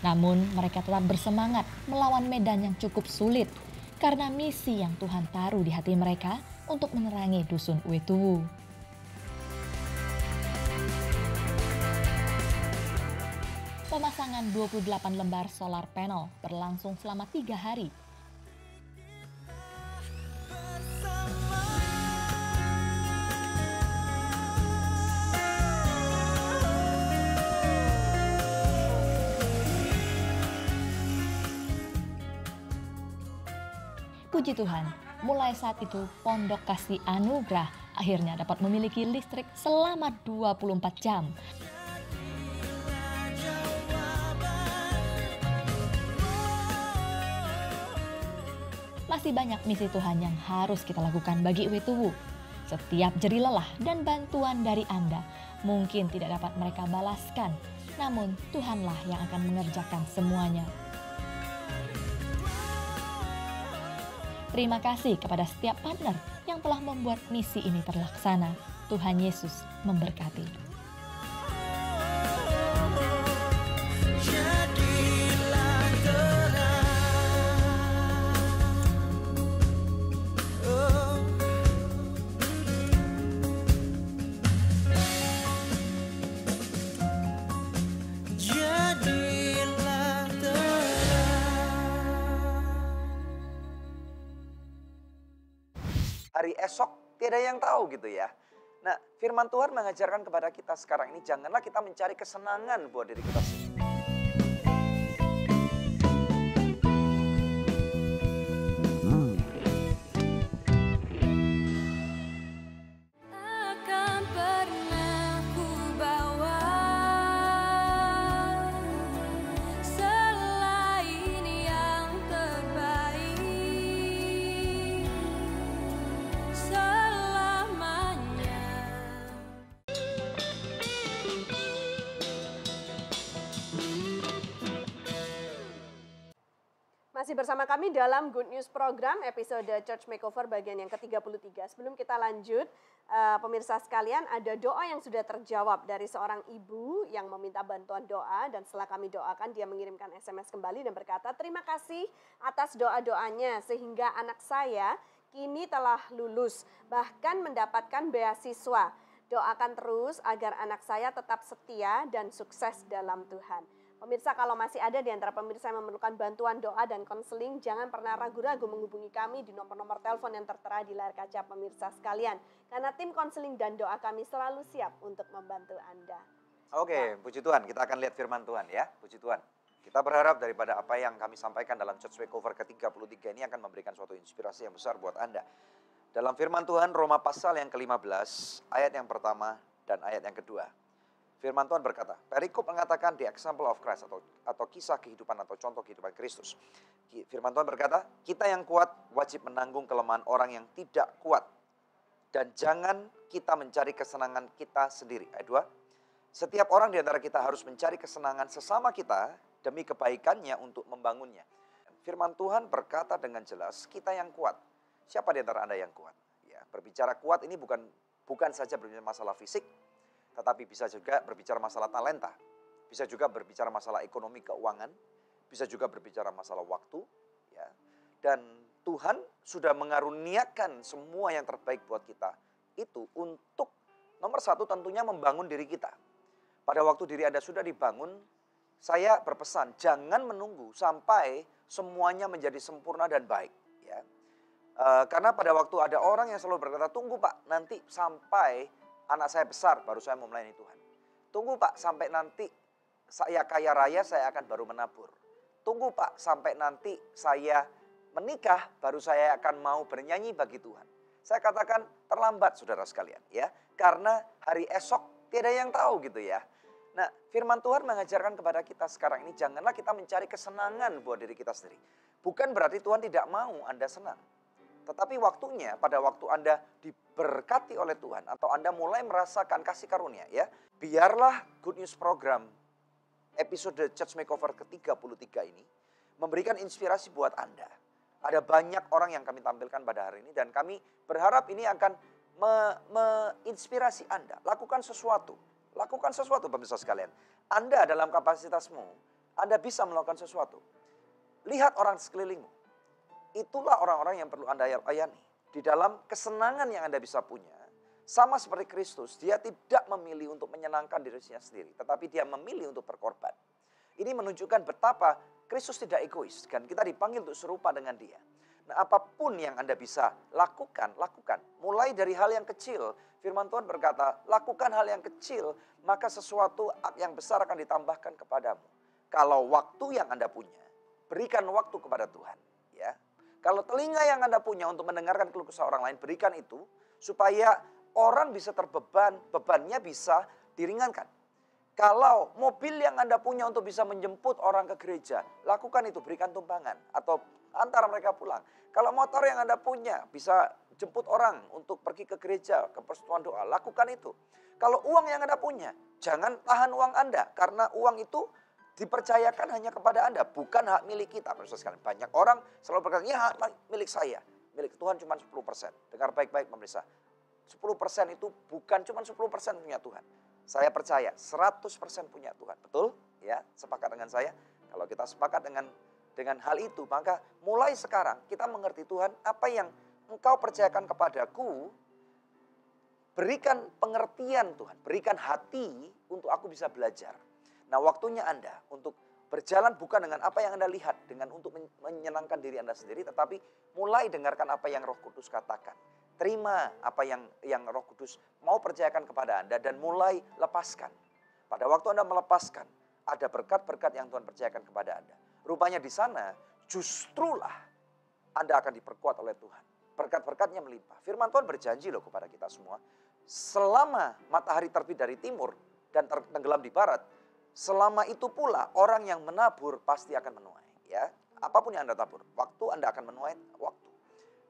Namun mereka tetap bersemangat melawan medan yang cukup sulit, karena misi yang Tuhan taruh di hati mereka untuk menerangi dusun Uetuwu. Pemasangan 28 lembar solar panel berlangsung selama 3 hari. Puji Tuhan, mulai saat itu Pondok Kasih Anugerah akhirnya dapat memiliki listrik selama 24 jam. Masih banyak misi Tuhan yang harus kita lakukan bagi Wetuwu. Setiap jeri lelah dan bantuan dari Anda mungkin tidak dapat mereka balaskan, namun Tuhanlah yang akan mengerjakan semuanya. Terima kasih kepada setiap partner yang telah membuat misi ini terlaksana. Tuhan Yesus memberkati. Hari esok tiada yang tahu gitu ya. Nah, firman Tuhan mengajarkan kepada kita sekarang ini, janganlah kita mencari kesenangan buat diri kita sendiri. Takkan pernah ku bawa selain yang terbaik selamanya. Masih bersama kami dalam Good News Program episode Church Makeover bagian yang ke-33. Sebelum kita lanjut, pemirsa sekalian, ada doa yang sudah terjawab dari seorang ibu yang meminta bantuan doa, dan setelah kami doakan dia mengirimkan SMS kembali dan berkata, terima kasih atas doa-doanya sehingga anak saya kini telah lulus bahkan mendapatkan beasiswa. Doakan terus agar anak saya tetap setia dan sukses dalam Tuhan. Pemirsa, kalau masih ada di antara pemirsa yang memerlukan bantuan doa dan konseling, jangan pernah ragu-ragu menghubungi kami di nomor-nomor telepon yang tertera di layar kaca pemirsa sekalian. Karena tim konseling dan doa kami selalu siap untuk membantu Anda. Oke, puji Tuhan. Kita akan lihat firman Tuhan ya. Puji Tuhan. Kita berharap daripada apa yang kami sampaikan dalam Church Makeover ke-33 ini akan memberikan suatu inspirasi yang besar buat Anda. Dalam firman Tuhan, Roma pasal yang ke-15, ayat yang pertama dan ayat yang kedua. Firman Tuhan berkata, perikop mengatakan the example of Christ atau kisah kehidupan atau contoh kehidupan Kristus. Firman Tuhan berkata, kita yang kuat wajib menanggung kelemahan orang yang tidak kuat. Dan jangan kita mencari kesenangan kita sendiri. Ayat 2, setiap orang di antara kita harus mencari kesenangan sesama kita demi kebaikannya untuk membangunnya. Firman Tuhan berkata dengan jelas, kita yang kuat. Siapa di antara Anda yang kuat? Ya, berbicara kuat ini bukan saja berbicara masalah fisik, tetapi bisa juga berbicara masalah talenta, bisa juga berbicara masalah ekonomi keuangan, bisa juga berbicara masalah waktu, ya. Dan Tuhan sudah mengaruniakan semua yang terbaik buat kita itu untuk nomor satu tentunya membangun diri kita. Pada waktu diri Anda sudah dibangun, saya berpesan jangan menunggu sampai semuanya menjadi sempurna dan baik, ya. Karena pada waktu ada orang yang selalu berkata, tunggu Pak, nanti sampai anak saya besar, baru saya mau melayani Tuhan. Tunggu Pak, sampai nanti saya kaya raya, saya akan baru menabur. Tunggu Pak, sampai nanti saya menikah, baru saya akan mau bernyanyi bagi Tuhan. Saya katakan terlambat saudara sekalian ya. Karena hari esok tiada yang tahu gitu ya. Nah, firman Tuhan mengajarkan kepada kita sekarang ini, janganlah kita mencari kesenangan buat diri kita sendiri. Bukan berarti Tuhan tidak mau Anda senang. Tetapi waktunya, pada waktu Anda diberkati oleh Tuhan, atau Anda mulai merasakan kasih karunia ya, biarlah Good News Program episode Church Makeover ke-33 ini memberikan inspirasi buat Anda. Ada banyak orang yang kami tampilkan pada hari ini, dan kami berharap ini akan menginspirasi Anda. Lakukan sesuatu pemirsa sekalian. Anda dalam kapasitasmu, Anda bisa melakukan sesuatu. Lihat orang sekelilingmu. Itulah orang-orang yang perlu Anda layani. Di dalam kesenangan yang Anda bisa punya, sama seperti Kristus, dia tidak memilih untuk menyenangkan dirinya sendiri, tetapi dia memilih untuk berkorban. Ini menunjukkan betapa Kristus tidak egois, dan kita dipanggil untuk serupa dengan dia. Nah, apapun yang Anda bisa lakukan. Mulai dari hal yang kecil. Firman Tuhan berkata, lakukan hal yang kecil, maka sesuatu yang besar akan ditambahkan kepadamu. Kalau waktu yang Anda punya, berikan waktu kepada Tuhan. Ya. Kalau telinga yang Anda punya untuk mendengarkan keluh kesah orang lain, berikan itu supaya orang bisa terbeban, bebannya bisa diringankan. Kalau mobil yang Anda punya untuk bisa menjemput orang ke gereja, lakukan itu, berikan tumpangan atau antar mereka pulang. Kalau motor yang Anda punya bisa jemput orang untuk pergi ke gereja, ke persekutuan doa, lakukan itu. Kalau uang yang Anda punya, jangan tahan uang Anda karena uang itu dipercayakan hanya kepada Anda, bukan hak milik kita. Banyak orang selalu berkata, ya hak milik saya. Milik Tuhan cuma 10%. Dengar baik-baik pemirsa. 10% itu bukan cuma 10% punya Tuhan. Saya percaya 100% punya Tuhan. Betul? Ya, sepakat dengan saya. Kalau kita sepakat dengan hal itu, maka mulai sekarang kita mengerti Tuhan, apa yang Engkau percayakan kepadaku, berikan pengertian Tuhan, berikan hati untuk aku bisa belajar. Nah, waktunya Anda untuk berjalan bukan dengan apa yang Anda lihat, dengan untuk menyenangkan diri Anda sendiri, tetapi mulai dengarkan apa yang Roh Kudus katakan. Terima apa yang Roh Kudus mau percayakan kepada Anda dan mulai lepaskan. Pada waktu Anda melepaskan, ada berkat-berkat yang Tuhan percayakan kepada Anda. Rupanya di sana justrulah Anda akan diperkuat oleh Tuhan. Berkat-berkatnya melimpah. Firman Tuhan berjanji loh kepada kita semua. Selama matahari terbit dari timur dan tenggelam di barat, selama itu pula orang yang menabur pasti akan menuai. Ya, apapun yang Anda tabur, waktu Anda akan menuai waktu.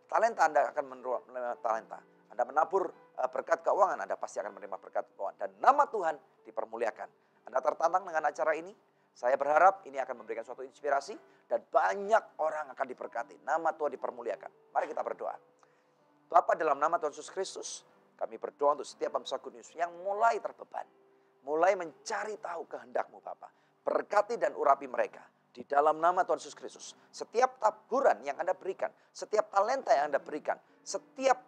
Talenta Anda akan menerima talenta. Anda menabur berkat keuangan, Anda pasti akan menerima berkat keuangan. Dan nama Tuhan dipermuliakan. Anda tertantang dengan acara ini. Saya berharap ini akan memberikan suatu inspirasi dan banyak orang akan diberkati. Nama Tuhan dipermuliakan. Mari kita berdoa. Bapa, dalam nama Tuhan Yesus Kristus, kami berdoa untuk setiap pemirsa Good News yang mulai terbeban. Mulai mencari tahu kehendak-Mu Bapa. Berkati dan urapi mereka. Di dalam nama Tuhan Yesus Kristus. Setiap taburan yang Anda berikan. Setiap talenta yang Anda berikan. Setiap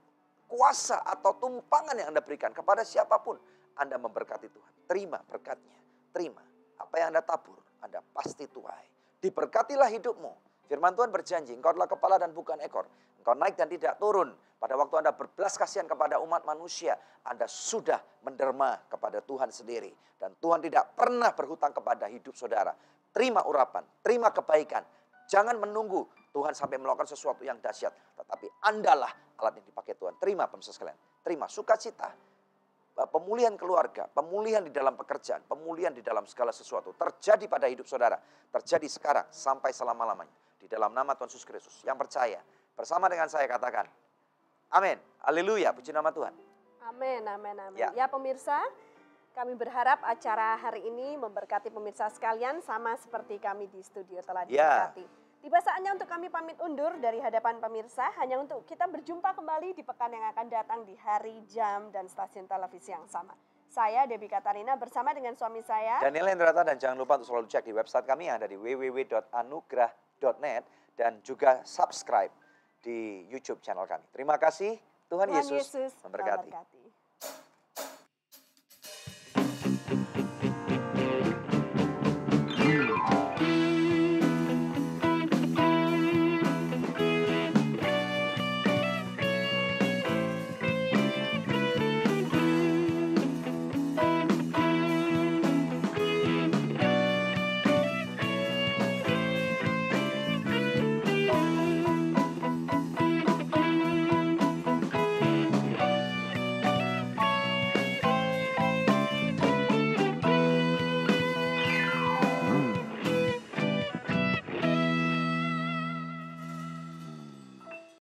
kuasa atau tumpangan yang Anda berikan kepada siapapun. Anda memberkati Tuhan. Terima berkatnya. Terima. Apa yang Anda tabur, Anda pasti tuai. Diberkatilah hidupmu. Firman Tuhan berjanji, Engkau adalah kepala dan bukan ekor. Engkau naik dan tidak turun. Pada waktu Anda berbelas kasihan kepada umat manusia, Anda sudah menderma kepada Tuhan sendiri. Dan Tuhan tidak pernah berhutang kepada hidup saudara. Terima urapan, terima kebaikan. Jangan menunggu Tuhan sampai melakukan sesuatu yang dahsyat. Tetapi Andalah alat yang dipakai Tuhan. Terima pemirsa sekalian. Terima sukacita. Pemulihan keluarga, pemulihan di dalam pekerjaan, pemulihan di dalam segala sesuatu. Terjadi pada hidup saudara. Terjadi sekarang sampai selama-lamanya. Di dalam nama Tuhan Yesus Kristus. Yang percaya. Bersama dengan saya katakan. Amin. Haleluya. Puji nama Tuhan. Amin, amin, amin. Ya pemirsa, kami berharap acara hari ini memberkati pemirsa sekalian sama seperti kami di studio telah diberkati. Tiba saatnya untuk kami pamit undur dari hadapan pemirsa, hanya untuk kita berjumpa kembali di pekan yang akan datang di hari, jam, dan stasiun televisi yang sama. Saya Debbie Katarina bersama dengan suami saya Daniel Hendrata, dan jangan lupa untuk selalu cek di website kami yang ada di www.anugrah.net dan juga subscribe di YouTube channel kami. Terima kasih. Tuhan Yesus memberkati.